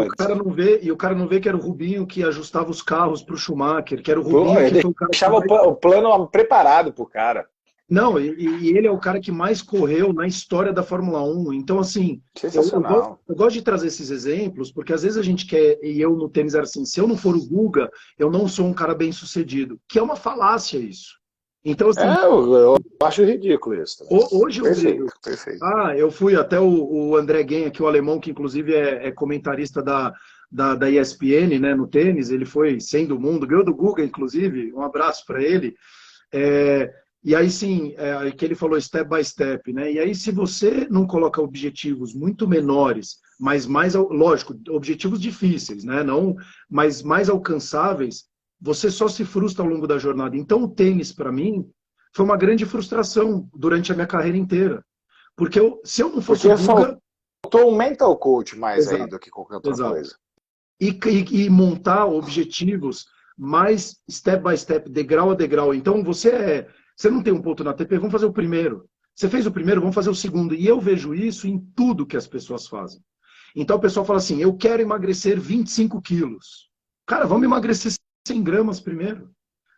o cara não vê que era o Rubinho que ajustava os carros para o Schumacher, que era o pô, Rubinho eu que foi o cara que deixava mais. o plano preparado pro cara. Não, e ele é o cara que mais correu na história da Fórmula 1. Então, assim, Sensacional. eu gosto de trazer esses exemplos, porque às vezes a gente quer, e eu no tênis era assim, se eu não for o Guga, eu não sou um cara bem sucedido, que é uma falácia isso. Então, assim, Eu acho ridículo isso também. hoje eu Perfeito, vejo. perfeito. Eu fui até o André Guen, aqui, o alemão, que inclusive é comentarista da ESPN, né, no tênis. Ele foi 100 do mundo, ganhou do Guga, inclusive. Um abraço para ele. É, E aí sim, que ele falou step by step, né? E aí se você não coloca objetivos muito menores, mas mais, lógico, objetivos difíceis, né? Não, mas mais alcançáveis, você só se frustra ao longo da jornada. Então o tênis, para mim, foi uma grande frustração durante a minha carreira inteira. Porque se eu não fosse o Porque Guga... faltou um mental coach mais aí Exato, do que qualquer outra exato. coisa. E montar objetivos mais step by step, degrau a degrau. Então você não tem um ponto na ATP, vamos fazer o primeiro. Você fez o primeiro, vamos fazer o segundo. E eu vejo isso em tudo que as pessoas fazem. Então o pessoal fala assim, eu quero emagrecer 25 quilos. Cara, vamos emagrecer 100 gramas primeiro.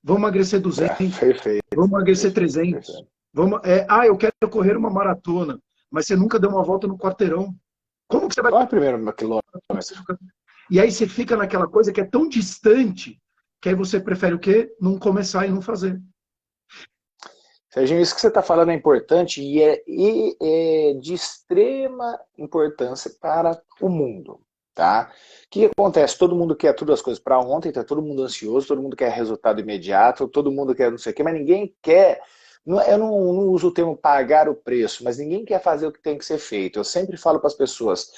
Vamos emagrecer 200. Perfeito, Vamos emagrecer perfeito, 300. perfeito. Eu quero correr uma maratona. Mas você nunca deu uma volta no quarteirão. Como que você vai... Qual é o primeiro quilômetro? E aí você fica naquela coisa que é tão distante que aí você prefere o quê? Não começar e não fazer. Serginho, isso que você está falando é importante e é de extrema importância para o mundo, tá? O que acontece? Todo mundo quer todas as coisas para ontem, tá todo mundo ansioso, todo mundo quer resultado imediato, todo mundo quer não sei o quê, mas ninguém quer... Eu não uso o termo pagar o preço, mas ninguém quer fazer o que tem que ser feito. Eu sempre falo para as pessoas,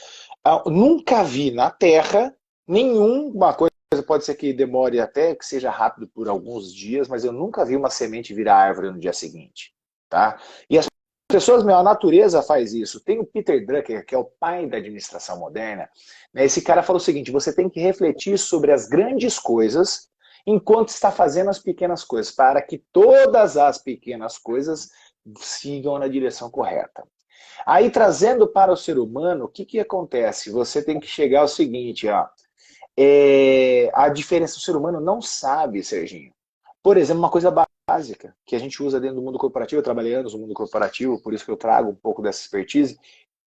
nunca vi na Terra nenhuma coisa, pode ser que demore até que seja rápido por alguns dias, mas eu nunca vi uma semente virar árvore no dia seguinte, tá? E as pessoas, a natureza faz isso. Tem o Peter Drucker, que é o pai da administração moderna, né? Esse cara falou o seguinte, você tem que refletir sobre as grandes coisas enquanto está fazendo as pequenas coisas, para que todas as pequenas coisas sigam na direção correta. Aí, trazendo para o ser humano, o que acontece? Você tem que chegar ao seguinte, ó, a diferença do ser humano não sabe, Serginho. Por exemplo, uma coisa básica que a gente usa dentro do mundo corporativo, eu trabalhei anos no mundo corporativo, por isso que eu trago um pouco dessa expertise,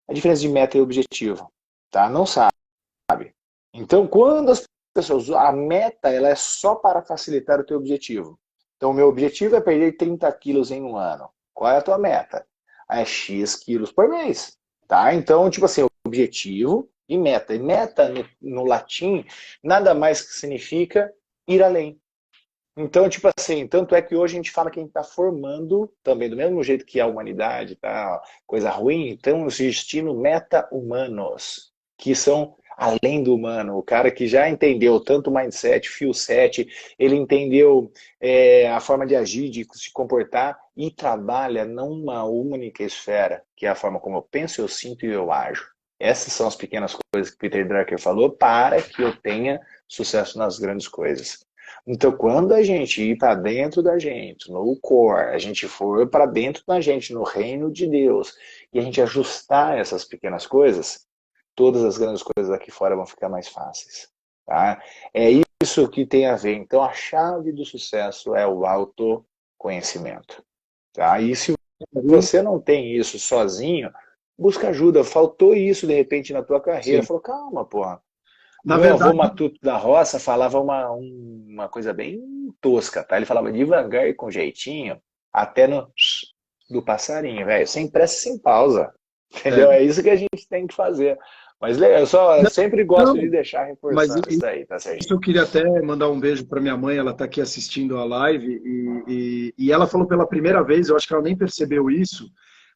a diferença de meta e objetivo, tá? Não sabe. Então, quando as pessoas, a meta ela é só para facilitar o teu objetivo. Então, o meu objetivo é perder 30 quilos em um ano. Qual é a tua meta? É X quilos por mês, tá? Então, tipo assim, objetivo e meta. E meta, no latim, nada mais que significa ir além. Então, tipo assim, tanto é que hoje a gente fala que a gente está formando, também do mesmo jeito que a humanidade, tá, coisa ruim, então existindo meta-humanos, que são além do humano. O cara que já entendeu tanto o mindset, fio 7, ele entendeu a forma de agir, de se comportar e trabalha numa única esfera, que é a forma como eu penso, eu sinto e eu ajo. Essas são as pequenas coisas que Peter Drucker falou para que eu tenha sucesso nas grandes coisas. Então, quando a gente ir para dentro da gente, no core, a gente for para dentro da gente, no reino de Deus, e a gente ajustar essas pequenas coisas, todas as grandes coisas aqui fora vão ficar mais fáceis. Tá? É isso que tem a ver. Então, a chave do sucesso é o autoconhecimento. Tá? E se você não tem isso sozinho, busca ajuda. Faltou isso, de repente, na tua carreira. Sim. Falou, calma, porra. Na Meu avô verdade, Matuto da Roça falava uma coisa bem tosca, tá? Ele falava devagar e com jeitinho, até no do passarinho, velho. Sem pressa, sem pausa. Entendeu? É isso que a gente tem que fazer. Mas eu sempre gosto de deixar mas reforçando isso daí, tá, isso Serginho? eu queria até mandar um beijo para minha mãe, ela está aqui assistindo a live e ela falou pela primeira vez, eu acho que ela nem percebeu isso.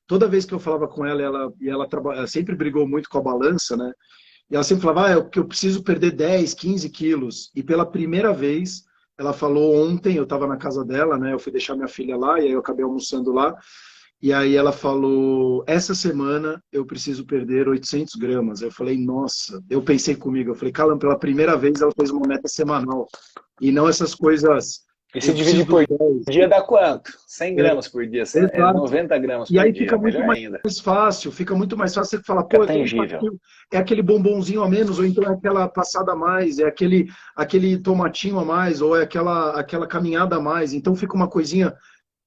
Toda vez que eu falava com ela, ela sempre brigou muito com a balança, né? E ela sempre falava, eu preciso perder 10, 15 quilos. E pela primeira vez, ela falou ontem, eu estava na casa dela, né? Eu fui deixar minha filha lá, e aí eu acabei almoçando lá. E aí ela falou, essa semana eu preciso perder 800 gramas. Eu falei, nossa, eu pensei comigo, eu falei, caramba, pela primeira vez ela fez uma meta semanal. E não essas coisas, E se eu preciso dividir dos por 10. dia dá quanto? 100 gramas por dia, Exato. 90 gramas E por aí dia, fica muito melhor mais ainda. fácil, fica muito mais fácil você falar, Fica pô, tangível. é aquele bombonzinho a menos, ou então é aquela passada a mais, é aquele tomatinho a mais, ou é aquela caminhada a mais. Então fica uma coisinha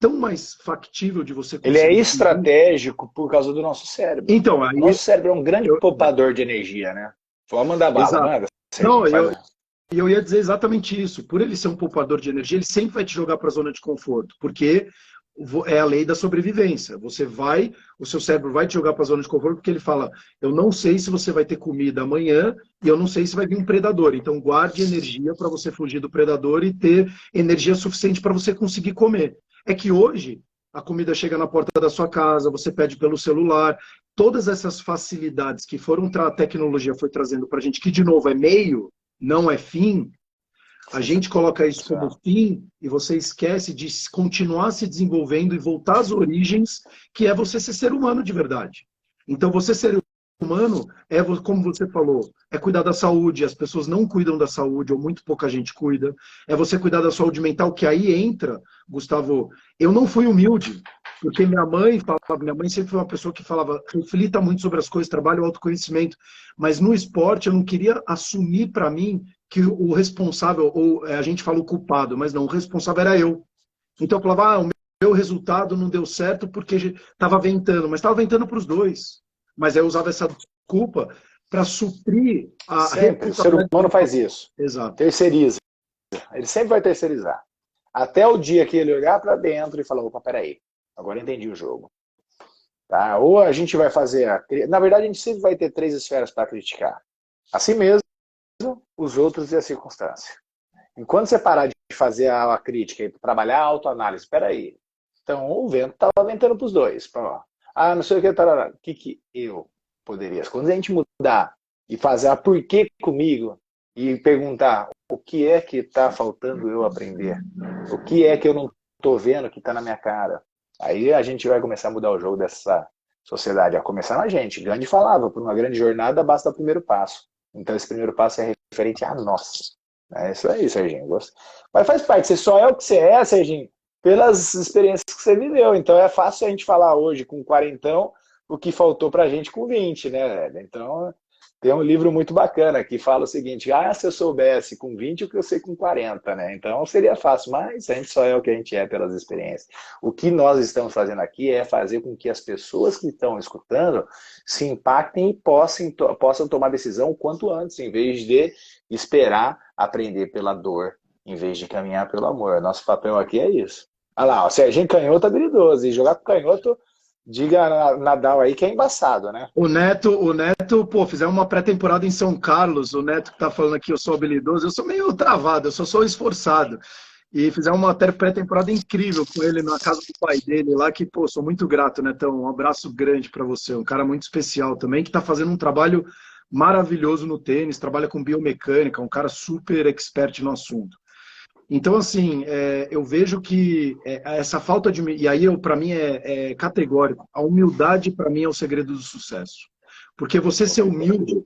tão mais factível de você Ele é conseguir. estratégico por causa do nosso cérebro. Então, O aí nosso cérebro é um grande eu, poupador de energia, né? Vamos mandar bala, exato. manda, Não, Serginho, faz. eu ia dizer exatamente isso. Por ele ser um poupador de energia, ele sempre vai te jogar para a zona de conforto, porque é a lei da sobrevivência. O seu cérebro vai te jogar para a zona de conforto porque ele fala: eu não sei se você vai ter comida amanhã e eu não sei se vai vir um predador. Então guarde energia para você fugir do predador e ter energia suficiente para você conseguir comer. É que hoje a comida chega na porta da sua casa, você pede pelo celular. Todas essas facilidades que a tecnologia foi trazendo para a gente, que de novo é meio, não é fim, a gente coloca isso como fim e você esquece de continuar se desenvolvendo e voltar às origens, que é você ser humano de verdade. Então, você ser humano é, como você falou, é cuidar da saúde. As pessoas não cuidam da saúde, ou muito pouca gente cuida. É você cuidar da saúde mental, que aí entra, Gustavo. Eu não fui humilde, porque minha mãe sempre foi uma pessoa que falava, reflita muito sobre as coisas, trabalhe o autoconhecimento. Mas no esporte, eu não queria assumir para mim que o responsável, ou a gente fala o culpado, mas não, o responsável era eu. Então eu falava, o meu resultado não deu certo porque estava ventando, mas estava ventando para os dois. Mas aí eu usava essa desculpa para suprir a Sempre. O ser humano faz isso. Exato. Terceiriza. Ele sempre vai terceirizar. Até o dia que ele olhar para dentro e falar, opa, peraí, agora eu entendi o jogo. Tá? Ou a gente vai fazer... Na verdade, a gente sempre vai ter 3 esferas para criticar. Assim mesmo, os outros e a circunstância. Enquanto você parar de fazer a crítica e trabalhar a autoanálise, espera aí. Então, o vento estava ventando para os dois. Não sei o que, tarará. O que eu poderia? Quando a gente mudar e fazer a porquê comigo e perguntar o que é que está faltando eu aprender, o que é que eu não estou vendo que está na minha cara, aí a gente vai começar a mudar o jogo dessa sociedade. A começar na gente. Gandhi falava, por uma grande jornada basta o primeiro passo. Então esse primeiro passo é referente a nós. É isso aí, Serginho. Mas faz parte, você só é o que você é, Serginho, pelas experiências que você viveu. Então é fácil a gente falar hoje com 40 o que faltou pra gente com 20, né, velho? Então tem um livro muito bacana que fala o seguinte, se eu soubesse com 20 o que eu sei com 40, né? Então seria fácil, mas a gente só é o que a gente é pelas experiências. O que nós estamos fazendo aqui é fazer com que as pessoas que estão escutando se impactem e possam tomar decisão o quanto antes, em vez de esperar aprender pela dor, em vez de caminhar pelo amor. Nosso papel aqui é isso. Olha lá, o Serginho Canhoto é habilidoso, e jogar com canhoto, diga Nadal aí que é embaçado, né? O Neto, pô, fizemos uma pré-temporada em São Carlos, o Neto que tá falando aqui, eu sou habilidoso, eu sou meio travado, eu só sou esforçado. E fizemos uma pré-temporada incrível com ele na casa do pai dele lá, que, pô, sou muito grato, Netão. Um abraço grande para você, um cara muito especial também, que tá fazendo um trabalho maravilhoso no tênis, trabalha com biomecânica, um cara super expert no assunto. Então, assim, eu vejo que essa falta de... E aí, para mim, é categórico. A humildade, para mim, é o segredo do sucesso. Porque você ser humilde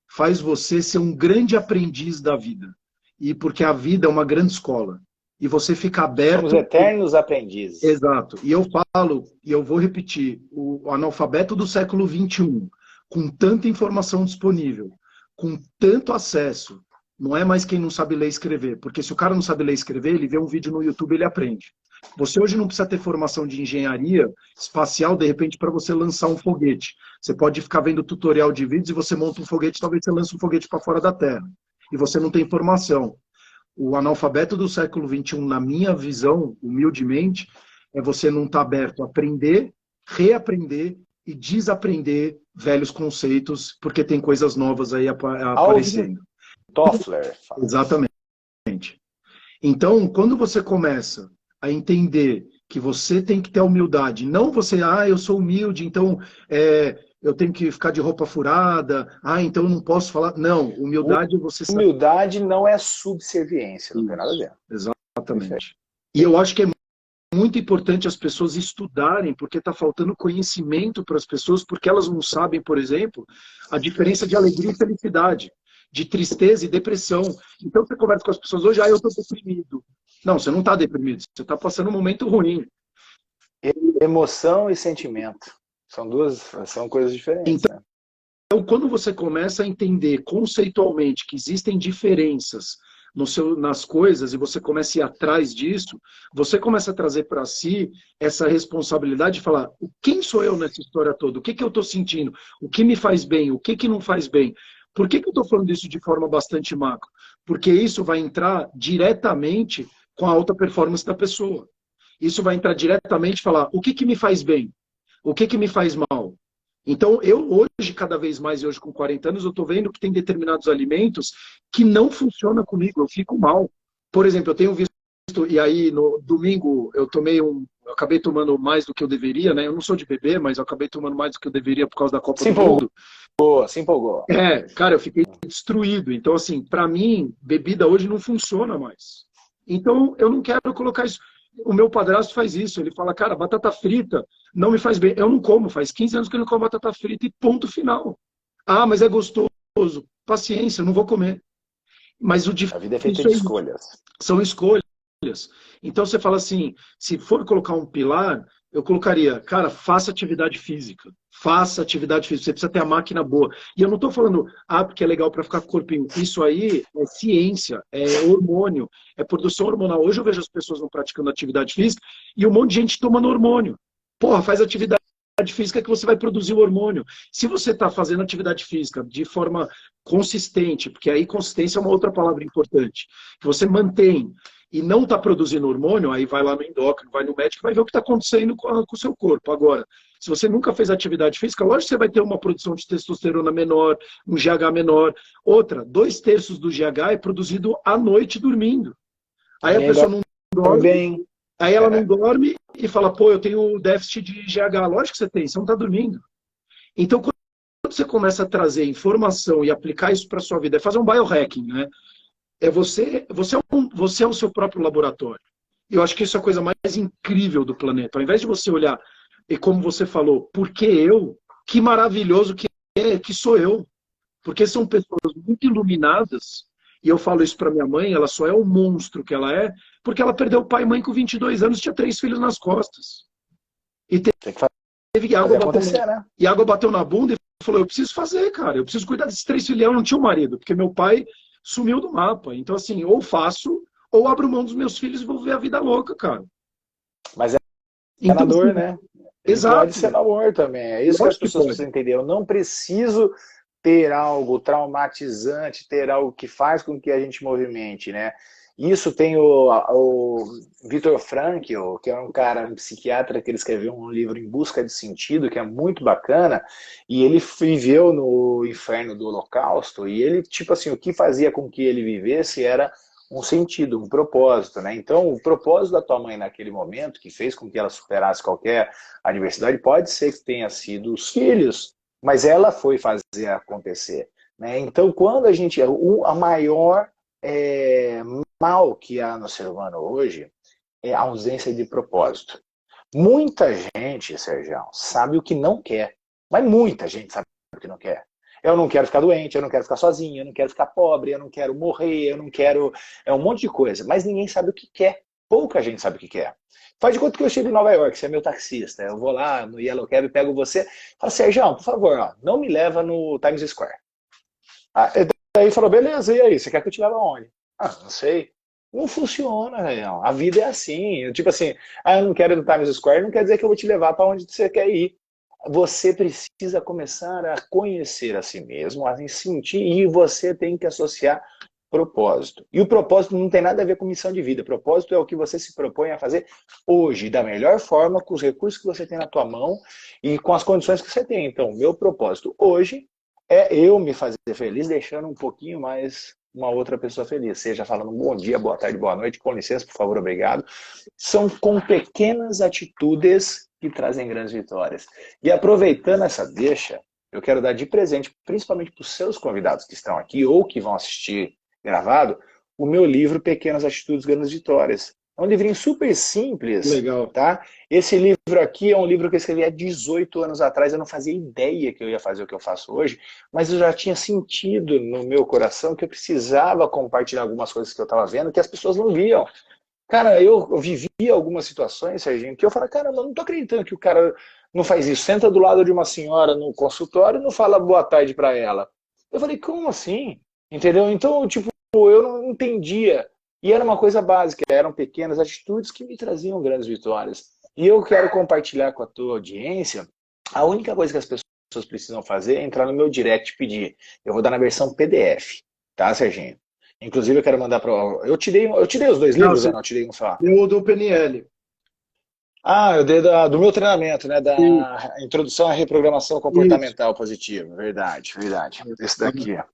faz você ser um grande aprendiz da vida. E porque a vida é uma grande escola. E você fica aberto... Somos eternos aprendizes. Exato. E eu falo, e eu vou repetir, o analfabeto do século XXI, com tanta informação disponível, com tanto acesso, não é mais quem não sabe ler e escrever. Porque se o cara não sabe ler e escrever, ele vê um vídeo no YouTube e ele aprende. Você hoje não precisa ter formação de engenharia espacial, de repente, para você lançar um foguete. Você pode ficar vendo tutorial de vídeos e você monta um foguete, talvez você lance um foguete para fora da Terra. E você não tem formação. O analfabeto do século XXI, na minha visão, humildemente, é você não estar aberto a aprender, reaprender e desaprender velhos conceitos, porque tem coisas novas aí aparecendo. Toffler. Exatamente. Então, quando você começa a entender que você tem que ter humildade, não você, eu sou humilde, então eu tenho que ficar de roupa furada, então eu não posso falar. Não, humildade é você saber. Humildade não é subserviência, não tem nada a ver. Exatamente. E eu acho que é muito importante as pessoas estudarem, porque está faltando conhecimento para as pessoas, porque elas não sabem, por exemplo, a diferença de alegria e felicidade, de tristeza e depressão. Então você conversa com as pessoas hoje, eu estou deprimido. Não, você não está deprimido, você está passando um momento ruim. Emoção e sentimento são coisas diferentes. Então, quando você começa a entender conceitualmente que existem diferenças nas coisas e você começa a ir atrás disso, você começa a trazer para si essa responsabilidade de falar, quem sou eu nessa história toda? O que eu estou sentindo? O que me faz bem? O que não faz bem? Por que eu estou falando isso de forma bastante macro? Porque isso vai entrar diretamente com a alta performance da pessoa. Isso vai entrar diretamente e falar, o que me faz bem? O que me faz mal? Então, eu hoje, cada vez mais, hoje com 40 anos, eu estou vendo que tem determinados alimentos que não funcionam comigo, eu fico mal. Por exemplo, eu tenho visto e aí no domingo eu acabei tomando mais do que eu deveria, né? Eu não sou de beber, mas eu acabei tomando mais do que eu deveria por causa da Copa Se do empolgou, Mundo. se empolgou. Cara, eu fiquei destruído. Então, assim, para mim, bebida hoje não funciona mais. Então, eu não quero colocar isso. O meu padrasto faz isso. Ele fala, cara, batata frita não me faz bem. Eu não como, faz 15 anos que eu não como batata frita e ponto final. Ah, mas é gostoso. Paciência, eu não vou comer. Mas o A vida é feita difícil de é isso. escolhas. São escolhas. Então você fala assim, se for colocar um pilar, eu colocaria, cara, faça atividade física. Faça atividade física. Você precisa ter a máquina boa. E eu não estou falando, porque é legal para ficar com o corpinho. Isso aí é ciência, é hormônio, é produção hormonal. Hoje eu vejo as pessoas não praticando atividade física e um monte de gente tomando hormônio. Porra, faz atividade física que você vai produzir o hormônio. Se você está fazendo atividade física de forma consistente, porque aí consistência é uma outra palavra importante, que você mantém e não está produzindo hormônio, aí vai lá no endócrino, vai no médico, vai ver o que está acontecendo com o seu corpo. Agora, se você nunca fez atividade física, lógico que você vai ter uma produção de testosterona menor, um GH menor. Outra, 2/3 do GH é produzido à noite dormindo. Aí a Ninguém pessoa não dorme dorme, bem. aí ela não dorme e fala, pô, eu tenho déficit de GH. Lógico que você não está dormindo. Então, quando você começa a trazer informação e aplicar isso para a sua vida, é fazer um biohacking, né? Você é o seu próprio laboratório. Eu acho que isso é a coisa mais incrível do planeta. Ao invés de você olhar, e como você falou, por que eu? Que maravilhoso que sou eu. Porque são pessoas muito iluminadas, e eu falo isso para minha mãe, ela só é o monstro que ela é, porque ela perdeu pai e mãe com 22 anos, tinha 3 filhos nas costas. E Tem que teve fazer acontecer, né? e água bateu na bunda e falou, eu preciso fazer, cara, eu preciso cuidar desses 3 filhos. Eu não tinha um marido, porque meu pai sumiu do mapa. Então, assim, ou faço, ou abro mão dos meus filhos e vou ver a vida louca, cara. Mas é na Então, dor, assim, né? E pode exato. ser no amor também. É isso que as Lógico que pessoas pode. precisam entender. Eu não preciso ter algo traumatizante, ter algo que faz com que a gente movimente, né? Isso tem o Viktor Frankl, que é um cara, um psiquiatra, que ele escreveu um livro Em Busca de Sentido, que é muito bacana, e ele viveu no inferno do Holocausto, e ele, tipo assim, o que fazia com que ele vivesse era um sentido, um propósito, né? Então, o propósito da tua mãe naquele momento, que fez com que ela superasse qualquer adversidade, pode ser que tenha sido os filhos, mas ela foi fazer acontecer, né? Então, quando a gente... A maior mal que há no ser humano hoje é a ausência de propósito. Muita gente, Sérgio, sabe o que não quer, mas muita gente sabe o que não quer. Eu não quero ficar doente, eu não quero ficar sozinho, eu não quero ficar pobre, eu não quero morrer, eu não quero... É um monte de coisa, mas ninguém sabe o que quer. Pouca gente sabe o que quer. Faz de conta que eu chego em Nova York, você é meu taxista, eu vou lá no Yellow Cab, pego você, falo, Sérgio, por favor, ó, não me leva no Times Square. Daí falou, beleza, e aí, você quer que eu te leve aonde? Não sei. Não funciona, Real. A vida é assim. Tipo assim, eu não quero ir no Times Square, não quer dizer que eu vou te levar para onde você quer ir. Você precisa começar a conhecer a si mesmo, a sentir, e você tem que associar propósito. E o propósito não tem nada a ver com missão de vida. Propósito é o que você se propõe a fazer hoje, da melhor forma, com os recursos que você tem na tua mão e com as condições que você tem. Então, meu propósito hoje é eu me fazer feliz, deixando um pouquinho mais uma outra pessoa feliz. Seja falando bom dia, boa tarde, boa noite, com licença, por favor, obrigado. São com pequenas atitudes que trazem grandes vitórias. E aproveitando essa deixa, eu quero dar de presente, principalmente para os seus convidados que estão aqui ou que vão assistir gravado, o meu livro Pequenas Atitudes, Grandes Vitórias. É um livrinho super simples, Legal. tá? Esse livro aqui é um livro que eu escrevi há 18 anos atrás, eu não fazia ideia que eu ia fazer o que eu faço hoje, mas eu já tinha sentido no meu coração que eu precisava compartilhar algumas coisas que eu estava vendo que as pessoas não viam. Cara, eu vivi algumas situações, Serginho, que eu falo, cara, eu não tô acreditando que o cara não faz isso. Senta do lado de uma senhora no consultório e não fala boa tarde para ela. Eu falei, como assim? Entendeu? Então, tipo, eu não entendia. E era uma coisa básica, eram pequenas atitudes que me traziam grandes vitórias. E eu quero compartilhar com a tua audiência, a única coisa que as pessoas precisam fazer é entrar no meu direct e pedir. Eu vou dar na versão PDF, tá, Serginho? Inclusive eu quero mandar para... Eu te dei os dois Não, livros, você ou não? Eu te dei um só. deu do PNL. Eu dei do meu treinamento, né? Isso, Da introdução à reprogramação isso. comportamental positiva. Verdade, verdade. Esse daqui. É.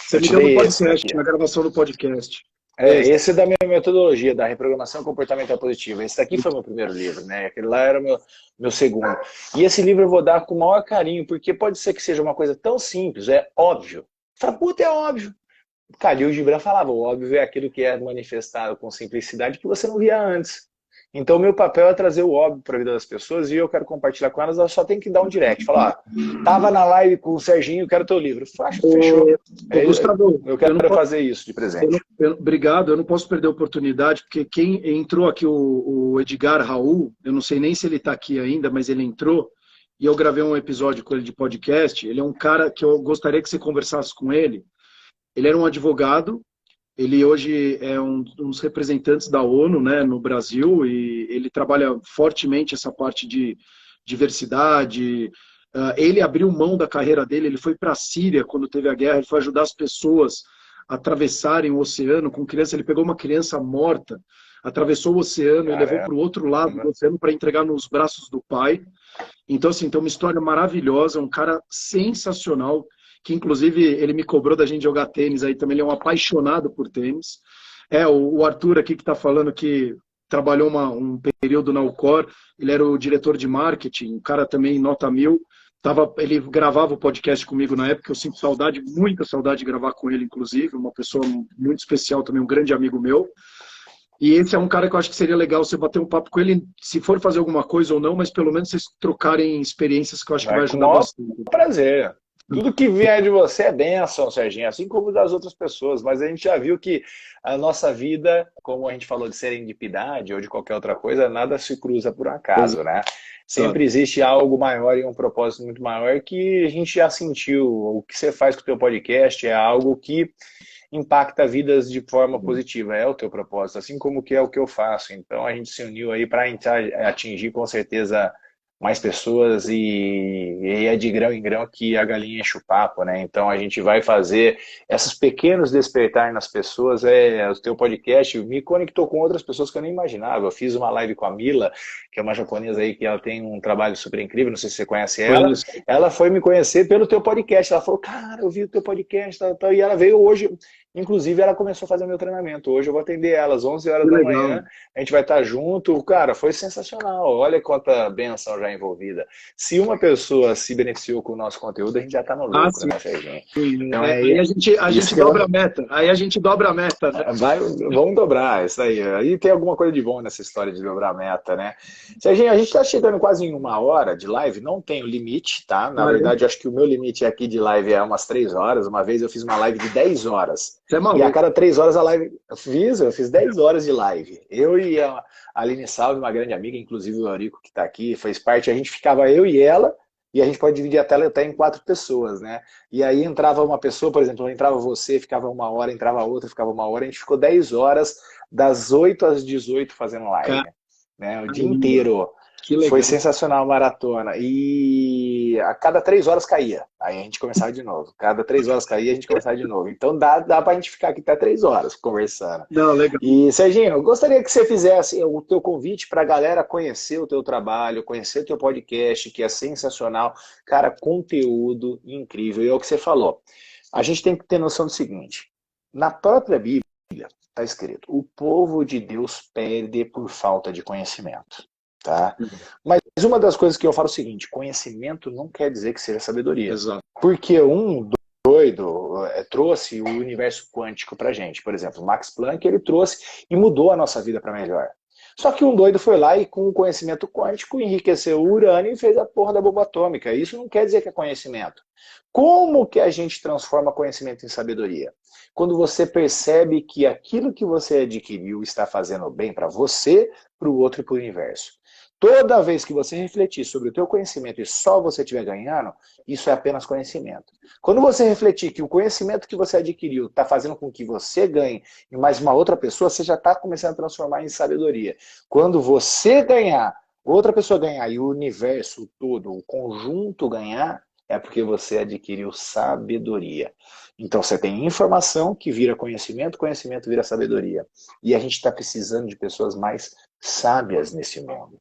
Você Eu me te deu no dei esse podcast, daqui. na gravação do podcast. Esse é da minha metodologia, da reprogramação comportamental positiva. Esse daqui foi meu primeiro livro, né? Aquele lá era o meu segundo. E esse livro eu vou dar com o maior carinho, porque pode ser que seja uma coisa tão simples, é óbvio. Fala, puta, é óbvio. Khalil Gibran falava, o óbvio é aquilo que é manifestado com simplicidade que você não via antes. Então, meu papel é trazer o óbvio para a vida das pessoas e eu quero compartilhar com elas, elas só tem que dar um direct. Falar, tava na live com o Serginho, quero teu livro. Fechou. Gustavo, eu quero fazer isso de presente. Obrigado, eu não posso perder a oportunidade, porque quem entrou aqui, o Edgar Raul, eu não sei nem se ele está aqui ainda, mas ele entrou, e eu gravei um episódio com ele de podcast. Ele é um cara que eu gostaria que você conversasse com ele. Ele era um advogado, ele hoje é um dos representantes da ONU, né, no Brasil, e ele trabalha fortemente essa parte de diversidade. Ele abriu mão da carreira dele, ele foi para a Síria quando teve a guerra, ele foi ajudar as pessoas a atravessarem o oceano com criança. Ele pegou uma criança morta, atravessou o oceano e levou para o outro lado do oceano para entregar nos braços do pai. Então, assim, tem uma história maravilhosa, um cara sensacional, que inclusive ele me cobrou da gente jogar tênis aí também, ele é um apaixonado por tênis. O Arthur aqui que está falando que trabalhou um período na Ucor, ele era o diretor de marketing, um cara também nota 1000. Ele gravava o podcast comigo na época, eu sinto saudade, muita saudade de gravar com ele, inclusive, uma pessoa muito especial também, um grande amigo meu. E esse é um cara que eu acho que seria legal você bater um papo com ele, se for fazer alguma coisa ou não, mas pelo menos vocês trocarem experiências que eu acho que vai ajudar bastante. Prazer. Tudo que vier de você é bênção, Serginho, assim como das outras pessoas. Mas a gente já viu que a nossa vida, como a gente falou de serendipidade ou de qualquer outra coisa, nada se cruza por acaso, né? Sempre existe algo maior e um propósito muito maior que a gente já sentiu. O que você faz com o teu podcast é algo que impacta vidas de forma positiva, é o teu propósito, assim como que é o que eu faço. Então a gente se uniu aí para atingir com certeza mais pessoas e é de grão em grão que a galinha enche o papo, né? Então a gente vai fazer esses pequenos despertar nas pessoas. O teu podcast me conectou com outras pessoas que eu nem imaginava. Eu fiz uma live com a Mila, que é uma japonesa aí que ela tem um trabalho super incrível, não sei se você conhece ela. Ela foi me conhecer pelo teu podcast. Ela falou, cara, eu vi o teu podcast, tal. E ela veio hoje. Inclusive, ela começou a fazer o meu treinamento. Hoje eu vou atender ela às 11 horas da manhã. A gente vai estar junto. Cara, foi sensacional. Olha quanta benção já envolvida. Se uma pessoa se beneficiou com o nosso conteúdo, a gente já está no lucro, né, Serginho? Então, aí a gente dobra a meta. Aí a gente dobra a meta. Né? Vamos dobrar, isso aí. Aí tem alguma coisa de bom nessa história de dobrar a meta, né? Serginho, a gente está chegando quase em 1 hora de live. Não tem o limite, tá? Na verdade, acho que o meu limite aqui de live é umas 3 horas. Uma vez eu fiz uma live de 10 horas. E a cada 3 horas a live... Eu fiz 10 horas de live. Eu e a Aline Salve, uma grande amiga, inclusive o Eurico que está aqui, fez parte. A gente ficava eu e ela, e a gente pode dividir a tela até em 4 pessoas, né? E aí entrava uma pessoa, por exemplo, entrava você, ficava 1 hora, entrava outra, ficava 1 hora. A gente ficou 10 horas, das 8 às 18 fazendo live, né? O dia inteiro. Foi sensacional a maratona. E a cada 3 horas caía. Aí a gente começava de novo. Cada 3 horas caía, a gente começava de novo. Então dá pra gente ficar aqui até 3 horas conversando. Não, legal. E, Serginho, eu gostaria que você fizesse o teu convite para a galera conhecer o teu trabalho, conhecer o teu podcast, que é sensacional. Cara, conteúdo incrível. E é o que você falou. A gente tem que ter noção do seguinte. Na própria Bíblia está escrito: o povo de Deus perde por falta de conhecimento. Tá? Mas uma das coisas que eu falo é o seguinte: conhecimento não quer dizer que seja sabedoria. Exato. Porque um doido trouxe o universo quântico pra gente. Por exemplo, Max Planck, ele trouxe e mudou a nossa vida para melhor. Só que um doido foi lá e com o conhecimento quântico enriqueceu o urânio e fez a porra da bomba atômica. Isso não quer dizer que é conhecimento. Como que a gente transforma conhecimento em sabedoria? Quando você percebe que aquilo que você adquiriu está fazendo bem para você, para o outro e para o universo. Toda vez que você refletir sobre o teu conhecimento e só você estiver ganhando, isso é apenas conhecimento. Quando você refletir que o conhecimento que você adquiriu está fazendo com que você ganhe e mais uma outra pessoa, você já está começando a transformar em sabedoria. Quando você ganhar, outra pessoa ganhar e o universo todo, o conjunto ganhar, é porque você adquiriu sabedoria. Então você tem informação que vira conhecimento, conhecimento vira sabedoria. E a gente está precisando de pessoas mais sábias nesse mundo.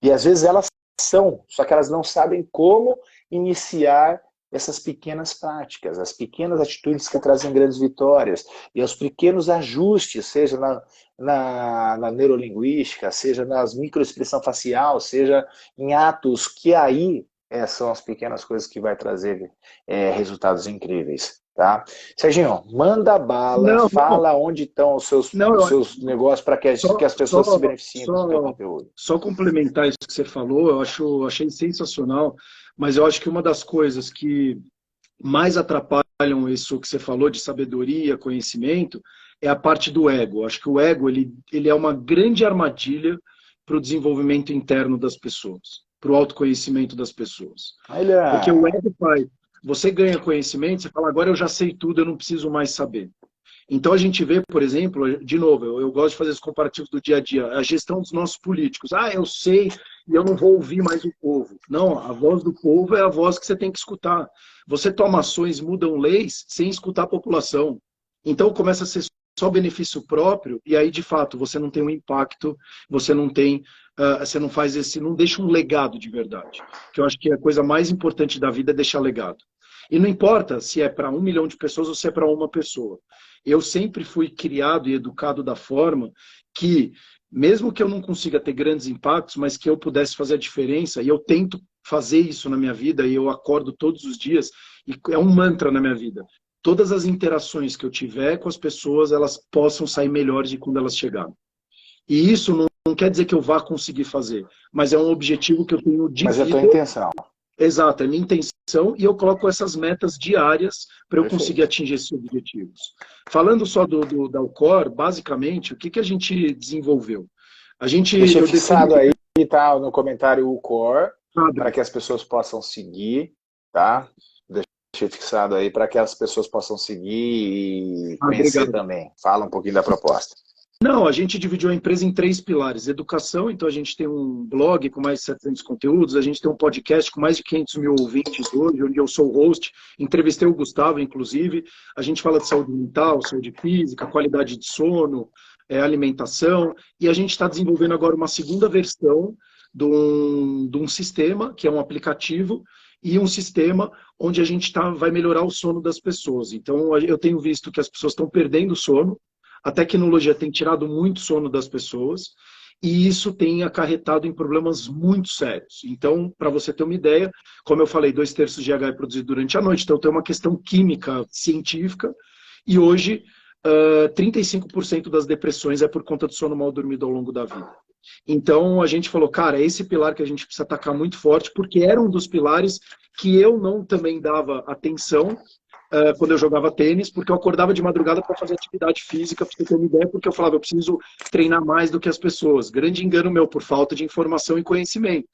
E às vezes elas são, só que elas não sabem como iniciar essas pequenas práticas, as pequenas atitudes que trazem grandes vitórias, e os pequenos ajustes, seja na neurolinguística, seja nas microexpressão facial, seja em atos, que aí são as pequenas coisas que vai trazer resultados incríveis. Tá? Serginho, manda bala, Não, não, fala onde estão não, os seus negócios para que só, as pessoas se beneficiem do seu só, conteúdo. só complementar isso que você falou, achei sensacional, mas eu acho que uma das coisas que mais atrapalham isso que você falou de sabedoria, conhecimento, é a parte do ego. Eu acho que o ego ele é uma grande armadilha para o desenvolvimento interno das pessoas, para o autoconhecimento das pessoas. Porque o Olha, ego faz, você ganha conhecimento, você fala, agora eu já sei tudo, eu não preciso mais saber. Então a gente vê, por exemplo, de novo, eu gosto de fazer os comparativos do dia a dia, a gestão dos nossos políticos. Ah, eu sei e eu não vou ouvir mais o povo. Não, a voz do povo é a voz que você tem que escutar. Você toma ações, mudam leis sem escutar a população. Então começa a ser só benefício próprio e aí de fato você não tem um impacto, você não tem, você não faz não deixa um legado de verdade. Que eu acho que a coisa mais importante da vida é deixar legado. E não importa se é para 1 milhão de pessoas ou se é para uma pessoa. Eu sempre fui criado e educado da forma que, mesmo que eu não consiga ter grandes impactos, mas que eu pudesse fazer a diferença, e eu tento fazer isso na minha vida, e eu acordo todos os dias, e é um mantra na minha vida. Todas as interações que eu tiver com as pessoas, elas possam sair melhores de quando elas chegaram. E isso não quer dizer que eu vá conseguir fazer, mas é um objetivo que eu tenho de mas é a tua vida. intenção. Exato, é minha intenção e eu coloco essas metas diárias para eu conseguir Perfeito. atingir esses objetivos. Falando só da Alcor, basicamente, o que a gente desenvolveu? Deixa Eu defini fixado aí, tá, no comentário o core, para quadro. que as pessoas possam seguir, tá? Deixa fixado aí para que as pessoas possam seguir e conhecer Obrigado. também. Fala um pouquinho da proposta. Não, a gente dividiu a empresa em 3 pilares. Educação, então a gente tem um blog com mais de 700 conteúdos, a gente tem um podcast com mais de 500 mil ouvintes hoje, onde eu sou o host, entrevistei o Gustavo, inclusive. A gente fala de saúde mental, saúde física, qualidade de sono, alimentação, e a gente está desenvolvendo agora uma segunda versão de um sistema, que é um aplicativo, e um sistema onde a gente vai melhorar o sono das pessoas. Então, eu tenho visto que as pessoas estão perdendo o sono, a tecnologia tem tirado muito sono das pessoas e isso tem acarretado em problemas muito sérios. Então, para você ter uma ideia, como eu falei, 2/3 de GH é produzido durante a noite, então tem uma questão química, científica, e hoje 35% das depressões é por conta do sono mal dormido ao longo da vida. Então, a gente falou, cara, é esse pilar que a gente precisa atacar muito forte, porque era um dos pilares que eu não também dava atenção, quando eu jogava tênis, porque eu acordava de madrugada para fazer atividade física, para você ter uma ideia, porque eu falava, eu preciso treinar mais do que as pessoas. Grande engano meu, por falta de informação e conhecimento.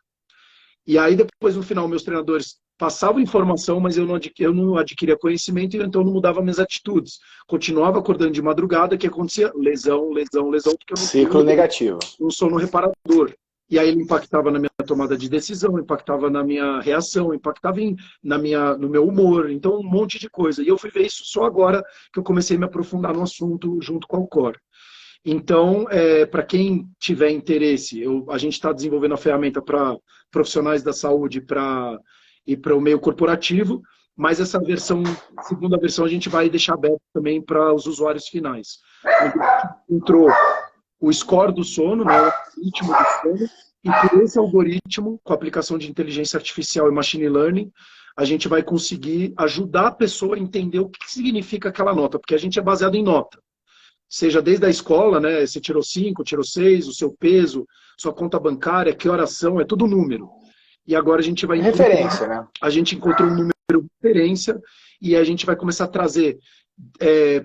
E aí, depois, no final, meus treinadores passavam informação, mas eu não adquiria conhecimento, e então eu não mudava minhas atitudes. Continuava acordando de madrugada, o que acontecia? Lesão, lesão, lesão, porque eu não Ciclo tinha negativo. um sono reparador. E aí ele impactava na minha tomada de decisão, impactava na minha reação, impactava no meu humor, então um monte de coisa. E eu fui ver isso só agora que eu comecei a me aprofundar no assunto junto com o Core. Então, para quem tiver interesse, a gente está desenvolvendo a ferramenta para profissionais da saúde e para o meio corporativo, mas essa segunda versão, a gente vai deixar aberto também para os usuários finais. Entrou o score do sono, né, o algoritmo do sono, e por esse algoritmo, com a aplicação de inteligência artificial e machine learning, a gente vai conseguir ajudar a pessoa a entender o que significa aquela nota, porque a gente é baseado em nota. Seja desde a escola, né, você tirou 5, tirou 6, o seu peso, sua conta bancária, que oração, é tudo número. E agora a gente vai Referência, né? a gente encontrou um número de referência e a gente vai começar a trazer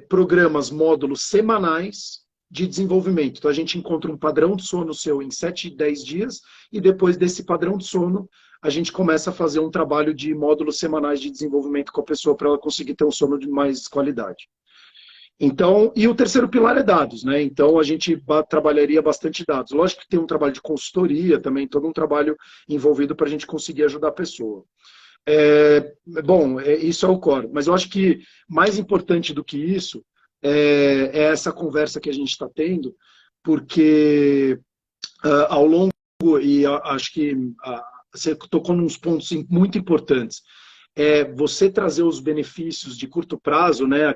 programas, módulos semanais de desenvolvimento. Então a gente encontra um padrão de sono seu em 7, 10 dias e depois desse padrão de sono a gente começa a fazer um trabalho de módulos semanais de desenvolvimento com a pessoa para ela conseguir ter um sono de mais qualidade. Então, e o terceiro pilar é dados, né? Então a gente trabalharia bastante dados. Lógico que tem um trabalho de consultoria também, todo um trabalho envolvido para a gente conseguir ajudar a pessoa. Isso é o core. Mas eu acho que mais importante do que isso é essa conversa que a gente está tendo, porque ao longo, e acho que você tocou nos pontos muito importantes, é você trazer os benefícios de curto prazo, né,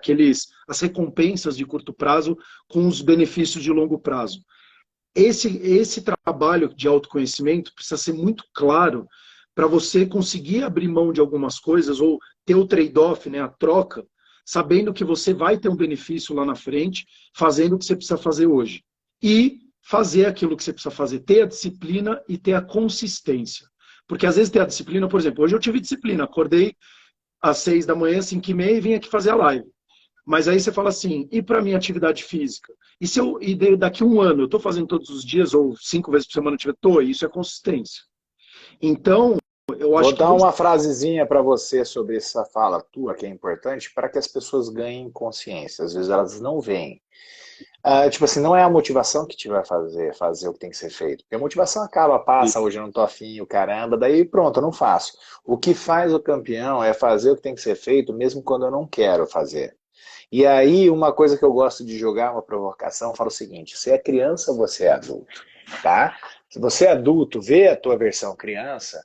as recompensas de curto prazo com os benefícios de longo prazo. Esse trabalho de autoconhecimento precisa ser muito claro para você conseguir abrir mão de algumas coisas ou ter o trade-off, né, a troca, sabendo que você vai ter um benefício lá na frente, fazendo o que você precisa fazer hoje. E fazer aquilo que você precisa fazer, ter a disciplina e ter a consistência. Porque às vezes ter a disciplina, por exemplo, hoje eu tive disciplina, acordei às 6 da manhã, 5h30 e vim aqui fazer a live. Mas aí você fala assim, e para minha atividade física? Daqui a um ano eu estou fazendo todos os dias ou 5 vezes por semana? Estou, isso é consistência. Então, eu Vou acho que dar uma frasezinha para você sobre essa fala tua, que é importante, para que as pessoas ganhem consciência. Às vezes elas não veem. Tipo assim, não é a motivação que te vai fazer o que tem que ser feito. Porque a motivação acaba, passa, hoje eu não tô afim, o caramba, daí pronto, eu não faço. O que faz o campeão é fazer o que tem que ser feito, mesmo quando eu não quero fazer. E aí, uma coisa que eu gosto de jogar, uma provocação, fala o seguinte: você é criança ou você é adulto? Tá? Se você é adulto, vê a tua versão criança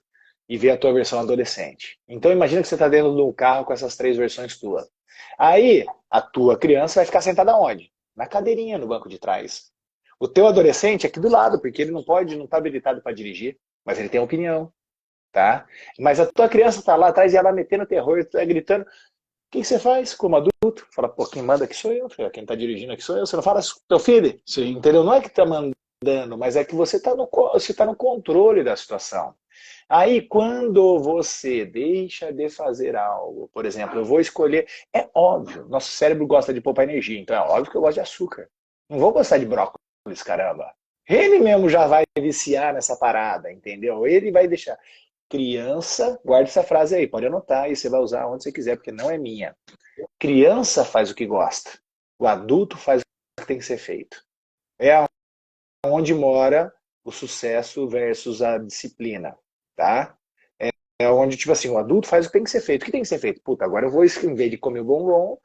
e vê a tua versão adolescente. Então imagina que você está dentro de um carro com essas três versões tuas. Aí, a tua criança vai ficar sentada onde? Na cadeirinha, no banco de trás. O teu adolescente é aqui do lado, porque ele não pode, não está habilitado para dirigir, mas ele tem opinião, tá? Mas a tua criança está lá atrás e ela metendo terror, tá gritando. O que você faz como adulto? Fala, pô, quem manda aqui sou eu, filho. Quem está dirigindo aqui sou eu. Você não fala isso com teu filho? sim. Entendeu? Não é que está mandando, mas é que você está no controle da situação. Aí, quando você deixa de fazer algo, por exemplo, eu vou escolher. É óbvio, nosso cérebro gosta de poupar energia, então é óbvio que eu gosto de açúcar. Não vou gostar de brócolis, caramba. Ele mesmo já vai viciar nessa parada, entendeu? Ele vai deixar. Criança, guarde essa frase aí, pode anotar e você vai usar onde você quiser, porque não é minha. Criança faz o que gosta, o adulto faz o que tem que ser feito. É onde mora o sucesso versus a disciplina, tá? É onde, tipo assim, o adulto faz o que tem que ser feito. O que tem que ser feito? Puta, agora eu vou, em vez de comer o bombom,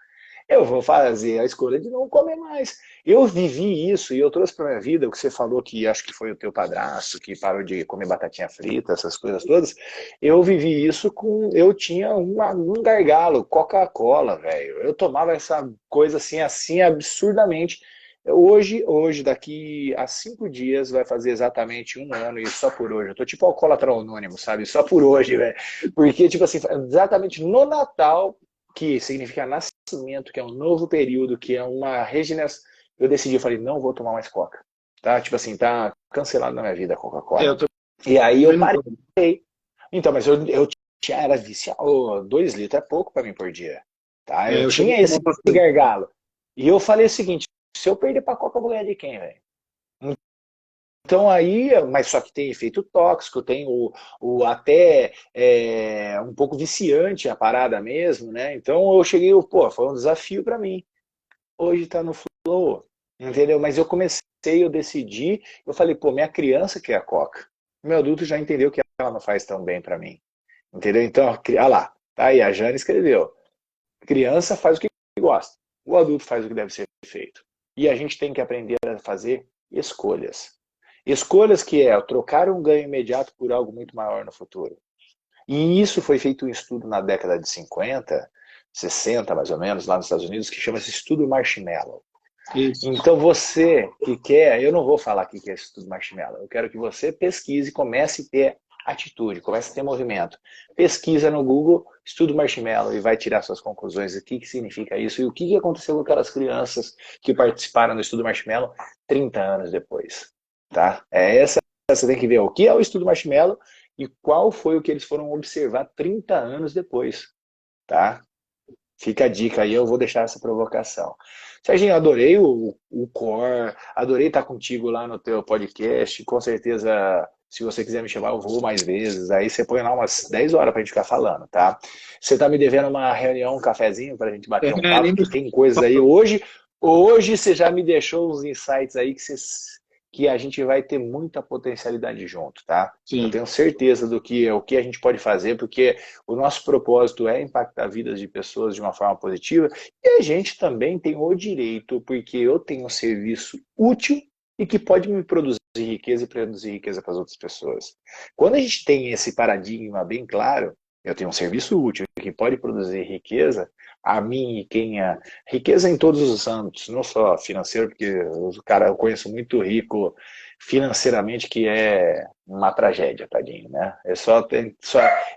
eu vou fazer a escolha de não comer mais. Eu vivi isso e eu trouxe para minha vida o que você falou, que acho que foi o teu padrasto que parou de comer batatinha frita, essas coisas todas. Eu vivi isso com. Eu tinha um gargalo, Coca-Cola, velho. Eu tomava essa coisa assim absurdamente. Hoje, daqui a 5 dias, vai fazer exatamente um ano, e só por hoje. Eu tô tipo alcoólatra anônimo, sabe? Só por hoje, velho. Porque, tipo assim, exatamente no Natal, que significa nascimento, que é um novo período, que é uma regeneração, eu decidi, eu falei, não vou tomar mais Coca. Tá? Tipo assim, tá cancelado na minha vida a Coca-Cola. E aí eu parei. Então, mas eu tinha, era viciado, 2 litros é pouco para mim por dia. Tá? Eu tinha esse gargalo. E eu falei o seguinte, se eu perder pra Coca, eu vou ganhar de quem, velho? Então aí, mas só que tem efeito tóxico, tem até um pouco viciante a parada mesmo, né? Então eu cheguei, pô, foi um desafio para mim. Hoje tá no flow, entendeu? Mas eu comecei, eu decidi, eu falei, pô, minha criança quer a Coca. Meu adulto já entendeu que ela não faz tão bem para mim, entendeu? Então, olha lá, tá aí, a Jane escreveu. Criança faz o que gosta, o adulto faz o que deve ser feito. E a gente tem que aprender a fazer escolhas. Escolhas que é trocar um ganho imediato por algo muito maior no futuro. E isso foi feito um estudo na década de 50, 60 mais ou menos, lá nos Estados Unidos, que chama-se Estudo Marshmallow. Isso. Então você que quer, eu não vou falar aqui que é Estudo Marshmallow, eu quero que você pesquise e comece a ter atitude, comece a ter movimento. Pesquisa no Google, Estudo Marshmallow, e vai tirar suas conclusões, o que significa isso, e o que aconteceu com aquelas crianças que participaram do Estudo Marshmallow 30 anos depois. Tá? Você tem que ver o que é o Estudo Marshmallow e qual foi o que eles foram observar 30 anos depois. Tá? Fica a dica aí, eu vou deixar essa provocação. Serginho, adorei o Core, adorei estar contigo lá no teu podcast, com certeza, se você quiser me chamar, eu vou mais vezes, aí você põe lá umas 10 horas pra gente ficar falando, tá? Você tá me devendo uma reunião, um cafezinho pra gente bater um papo, porque tem coisas aí, hoje você já me deixou uns insights aí que a gente vai ter muita potencialidade junto, tá? Sim. Eu tenho certeza do que o que a gente pode fazer, porque o nosso propósito é impactar vidas de pessoas de uma forma positiva, e a gente também tem o direito, porque eu tenho um serviço útil e que pode me produzir riqueza e produzir riqueza para as outras pessoas. Quando a gente tem esse paradigma bem claro, Eu tenho um serviço útil que pode produzir riqueza a mim e quem é. Riqueza em todos os âmbitos, não só financeiro, porque o cara, eu conheço muito rico financeiramente que é uma tragédia, tadinho, né?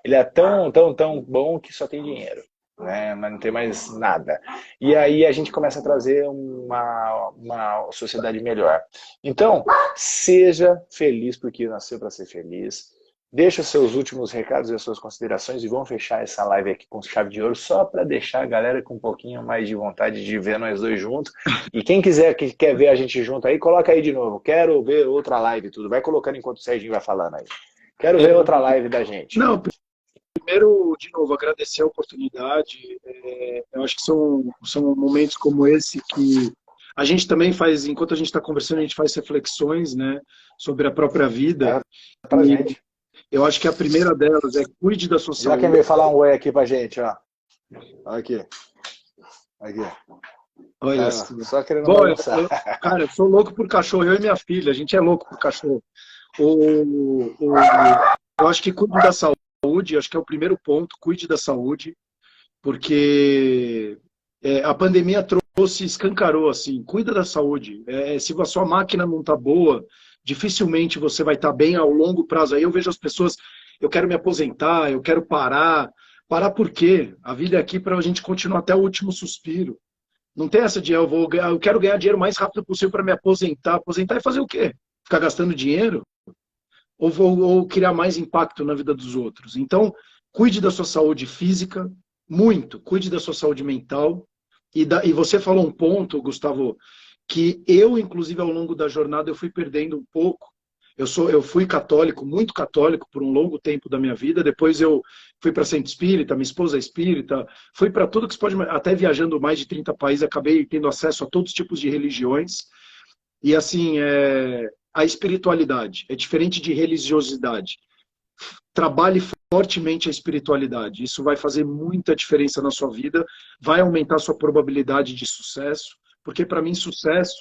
Ele é tão bom que só tem dinheiro, né? Mas não tem mais nada. E aí a gente começa a trazer uma sociedade melhor. Então, seja feliz porque nasceu para ser feliz. Deixa os seus últimos recados e as suas considerações e vamos fechar essa live aqui com chave de ouro só para deixar a galera com um pouquinho mais de vontade de ver nós dois juntos. E quem quiser, que quer ver a gente junto aí, coloca aí de novo. Quero ver outra live e tudo. Vai colocando enquanto o Serginho vai falando aí. Quero ver outra live da gente. Não, primeiro, de novo, agradecer a oportunidade. Eu acho que são momentos como esse que a gente também faz, enquanto a gente está conversando, a gente faz reflexões, né, sobre a própria vida. Pra gente. Eu acho que a primeira delas é cuide da sua Já saúde. quem veio falar um oi aqui pra gente, ó. Aqui. Olha, só querendo cara, eu sou louco por cachorro, eu e minha filha, a gente é louco por cachorro. Eu acho que cuide da saúde, acho que é o primeiro ponto, cuide da saúde, porque a pandemia escancarou, assim, cuida da saúde. Se a sua máquina não tá boa, dificilmente você vai estar bem ao longo prazo. Aí eu vejo as pessoas, eu quero me aposentar, eu quero parar. Parar por quê? A vida é aqui para a gente continuar até o último suspiro. Não tem essa de eu quero ganhar dinheiro o mais rápido possível para me aposentar. Aposentar é fazer o quê? Ficar gastando dinheiro? Ou criar mais impacto na vida dos outros? Então, cuide da sua saúde física, muito. Cuide da sua saúde mental. E você falou um ponto, Gustavo, que eu, inclusive, ao longo da jornada, eu fui perdendo um pouco. Eu fui católico, muito católico, por um longo tempo da minha vida. Depois eu fui para Centro Espírita, minha esposa é espírita. Fui para tudo que se pode... Até viajando mais de 30 países, acabei tendo acesso a todos os tipos de religiões. E, assim, a espiritualidade é diferente de religiosidade. Trabalhe fortemente a espiritualidade. Isso vai fazer muita diferença na sua vida, vai aumentar a sua probabilidade de sucesso. Porque, para mim, sucesso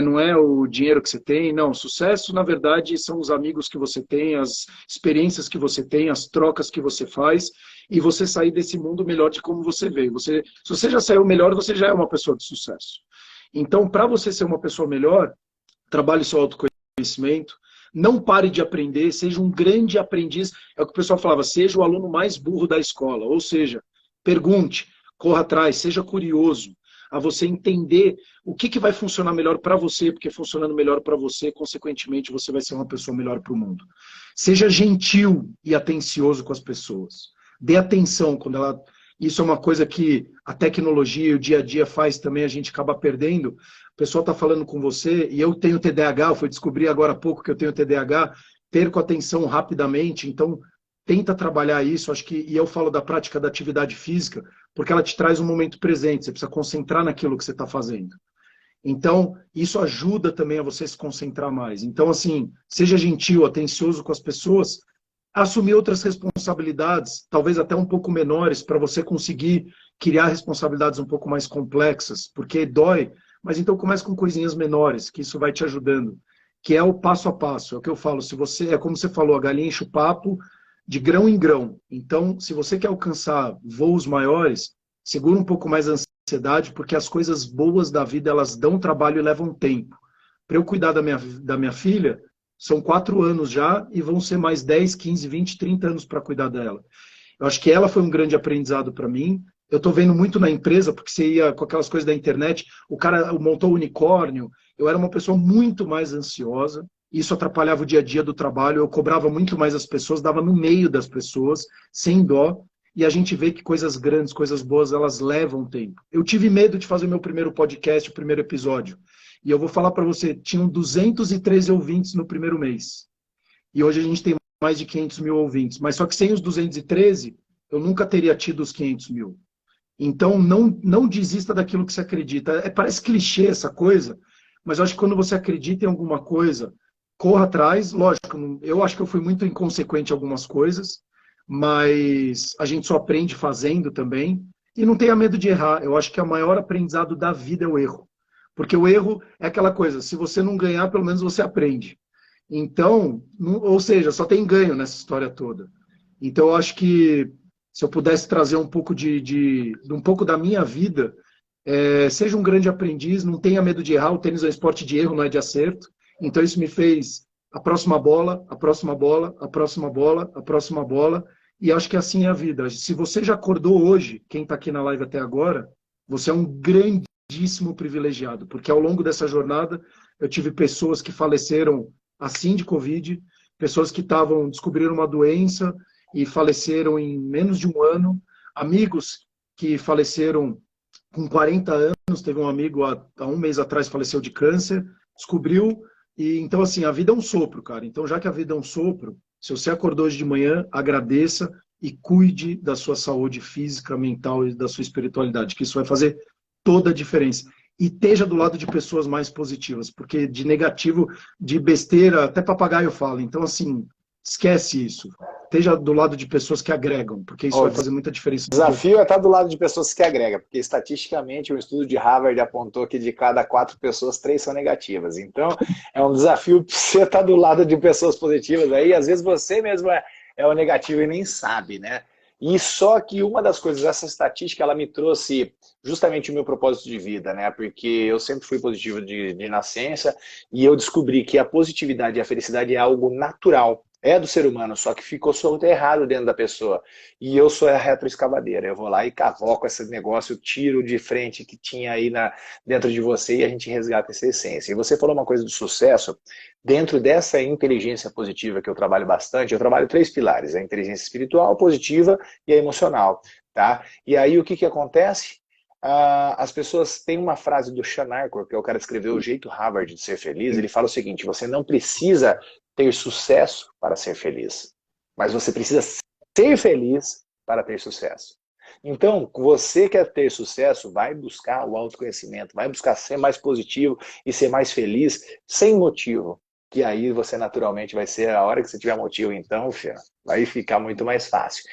não é o dinheiro que você tem, não. Sucesso, na verdade, são os amigos que você tem, as experiências que você tem, as trocas que você faz, e você sair desse mundo melhor de como você veio. Se você já saiu melhor, você já é uma pessoa de sucesso. Então, para você ser uma pessoa melhor, trabalhe seu autoconhecimento, não pare de aprender, seja um grande aprendiz. É o que o pessoal falava, seja o aluno mais burro da escola. Ou seja, pergunte, corra atrás, seja curioso, a você entender o que vai funcionar melhor para você, porque funcionando melhor para você, consequentemente, você vai ser uma pessoa melhor para o mundo. Seja gentil e atencioso com as pessoas. Dê atenção quando ela... Isso é uma coisa que a tecnologia e o dia a dia faz também, a gente acaba perdendo. O pessoal está falando com você, e eu tenho TDAH, eu fui descobrir agora há pouco que eu tenho TDAH, perco a atenção rapidamente, então tenta trabalhar isso, acho que, e eu falo da prática da atividade física, porque ela te traz um momento presente, você precisa concentrar naquilo que você está fazendo. Então, isso ajuda também a você se concentrar mais. Então, assim, seja gentil, atencioso com as pessoas, assumir outras responsabilidades, talvez até um pouco menores, para você conseguir criar responsabilidades um pouco mais complexas, porque dói, mas então comece com coisinhas menores, que isso vai te ajudando, que é o passo a passo, é o que eu falo, se você, é como você falou, a galinha enche o papo de grão em grão. Então, se você quer alcançar voos maiores, segura um pouco mais a ansiedade, porque as coisas boas da vida, elas dão trabalho e levam tempo. Para eu cuidar da minha filha, são 4 anos já e vão ser mais 10, 15, 20, 30 anos para cuidar dela. Eu acho que ela foi um grande aprendizado para mim. Eu estou vendo muito na empresa, porque você ia com aquelas coisas da internet, o cara montou o unicórnio, eu era uma pessoa muito mais ansiosa, isso atrapalhava o dia a dia do trabalho, eu cobrava muito mais as pessoas, dava no meio das pessoas, sem dó, e a gente vê que coisas grandes, coisas boas, elas levam tempo. Eu tive medo de fazer meu primeiro podcast, o primeiro episódio. E eu vou falar para você, tinham 213 ouvintes no primeiro mês. E hoje a gente tem mais de 500 mil ouvintes. Mas só que sem os 213, eu nunca teria tido os 500 mil. Então, não desista daquilo que você acredita. Parece clichê essa coisa, mas eu acho que quando você acredita em alguma coisa, corra atrás. Lógico, eu acho que eu fui muito inconsequente em algumas coisas, mas a gente só aprende fazendo também. E não tenha medo de errar. Eu acho que o maior aprendizado da vida é o erro. Porque o erro é aquela coisa, se você não ganhar, pelo menos você aprende. Então, ou seja, só tem ganho nessa história toda. Então, eu acho que se eu pudesse trazer um pouco um pouco da minha vida, seja um grande aprendiz, não tenha medo de errar, o tênis é um esporte de erro, não é de acerto. Então isso me fez a próxima bola, a próxima bola, a próxima bola, a próxima bola, e acho que assim é a vida. Se você já acordou hoje, quem está aqui na live até agora, você é um grandíssimo privilegiado, porque ao longo dessa jornada eu tive pessoas que faleceram assim de Covid, pessoas que descobriram uma doença e faleceram em menos de um ano, amigos que faleceram com 40 anos, teve um amigo há um mês atrás faleceu de câncer, descobriu, e então assim, a vida é um sopro, cara. Então já que a vida é um sopro, se você acordou hoje de manhã, agradeça e cuide da sua saúde física, mental e da sua espiritualidade, que isso vai fazer toda a diferença. E esteja do lado de pessoas mais positivas, porque de negativo, de besteira, até papagaio fala. Então, assim, esquece isso. Esteja do lado de pessoas que agregam, porque isso vai fazer muita diferença. O desafio é estar do lado de pessoas que agregam, porque estatisticamente um estudo de Harvard apontou que de cada 4 pessoas, 3 são negativas. Então, é um desafio para você estar do lado de pessoas positivas. Aí, às vezes, você mesmo é o negativo e nem sabe, né? E só que uma das coisas, essa estatística, ela me trouxe justamente o meu propósito de vida, né? Porque eu sempre fui positivo de nascença e eu descobri que a positividade e a felicidade é algo natural. É do ser humano, só que ficou solto errado dentro da pessoa. E eu sou a retroescavadeira. Eu vou lá e cavoco esse negócio, tiro de frente que tinha aí dentro de você e a gente resgata essa essência. E você falou uma coisa do sucesso. Dentro dessa inteligência positiva que eu trabalho bastante, eu trabalho 3 pilares. A inteligência espiritual, positiva e a emocional. Tá? E aí o que acontece? As pessoas têm uma frase do Sean Arthur, que é o cara que escreveu O Jeito Harvard de Ser Feliz. Ele fala o seguinte: você não precisa ter sucesso para ser feliz, mas você precisa ser feliz para ter sucesso. Então, você quer ter sucesso, vai buscar o autoconhecimento, vai buscar ser mais positivo e ser mais feliz sem motivo, que aí você naturalmente vai ser, a hora que você tiver motivo, então, filho, vai ficar muito mais fácil.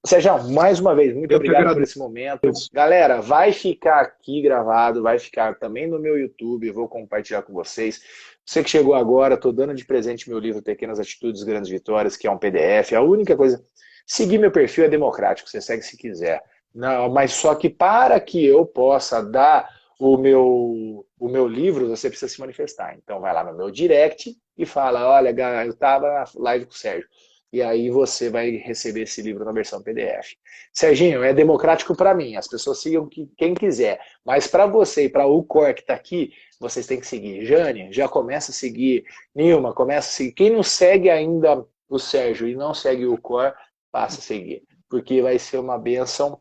Sérgio, mais uma vez, muito obrigado por esse momento. Galera, vai ficar aqui gravado, vai ficar também no meu YouTube, vou compartilhar com vocês. Você que chegou agora, estou dando de presente meu livro Pequenas Atitudes, Grandes Vitórias, que é um PDF. A única coisa, seguir meu perfil é democrático, você segue se quiser. Não, mas só que para que eu possa dar o meu livro, você precisa se manifestar. Então vai lá no meu direct e fala, olha, eu estava na live com o Sérgio. E aí você vai receber esse livro na versão PDF. Serginho, é democrático para mim, as pessoas sigam quem quiser, mas para você e para o Cor que está aqui, vocês têm que seguir. Jane, já começa a seguir. Nilma, começa a seguir. Quem não segue ainda o Sérgio e não segue o Cor, passa a seguir, porque vai ser uma bênção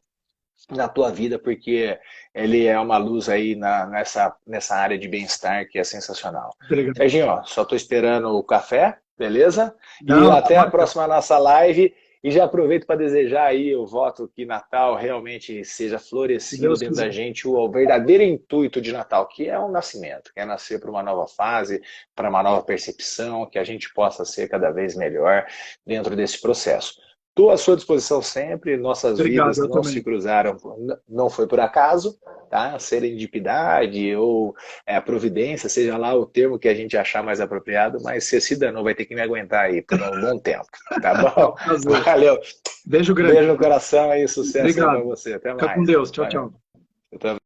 na tua vida, porque ele é uma luz aí nessa área de bem-estar que é sensacional. Obrigado. Serginho, ó, só estou esperando o café, beleza? E até a próxima nossa live. E já aproveito para desejar aí, eu voto que Natal realmente seja florescido dentro da gente o verdadeiro intuito de Natal, que é o nascimento, que é nascer para uma nova fase, para uma nova percepção, que a gente possa ser cada vez melhor dentro desse processo. Estou à sua disposição sempre, nossas vidas não se cruzaram, não foi por acaso, tá? Serendipidade ou providência, seja lá o termo que a gente achar mais apropriado, mas se se danou, vai ter que me aguentar aí por um bom tempo, tá bom? Valeu. Beijo grande. Beijo no coração e sucesso para você. Até mais. Fica com Deus. Tchau, tchau. Eu também.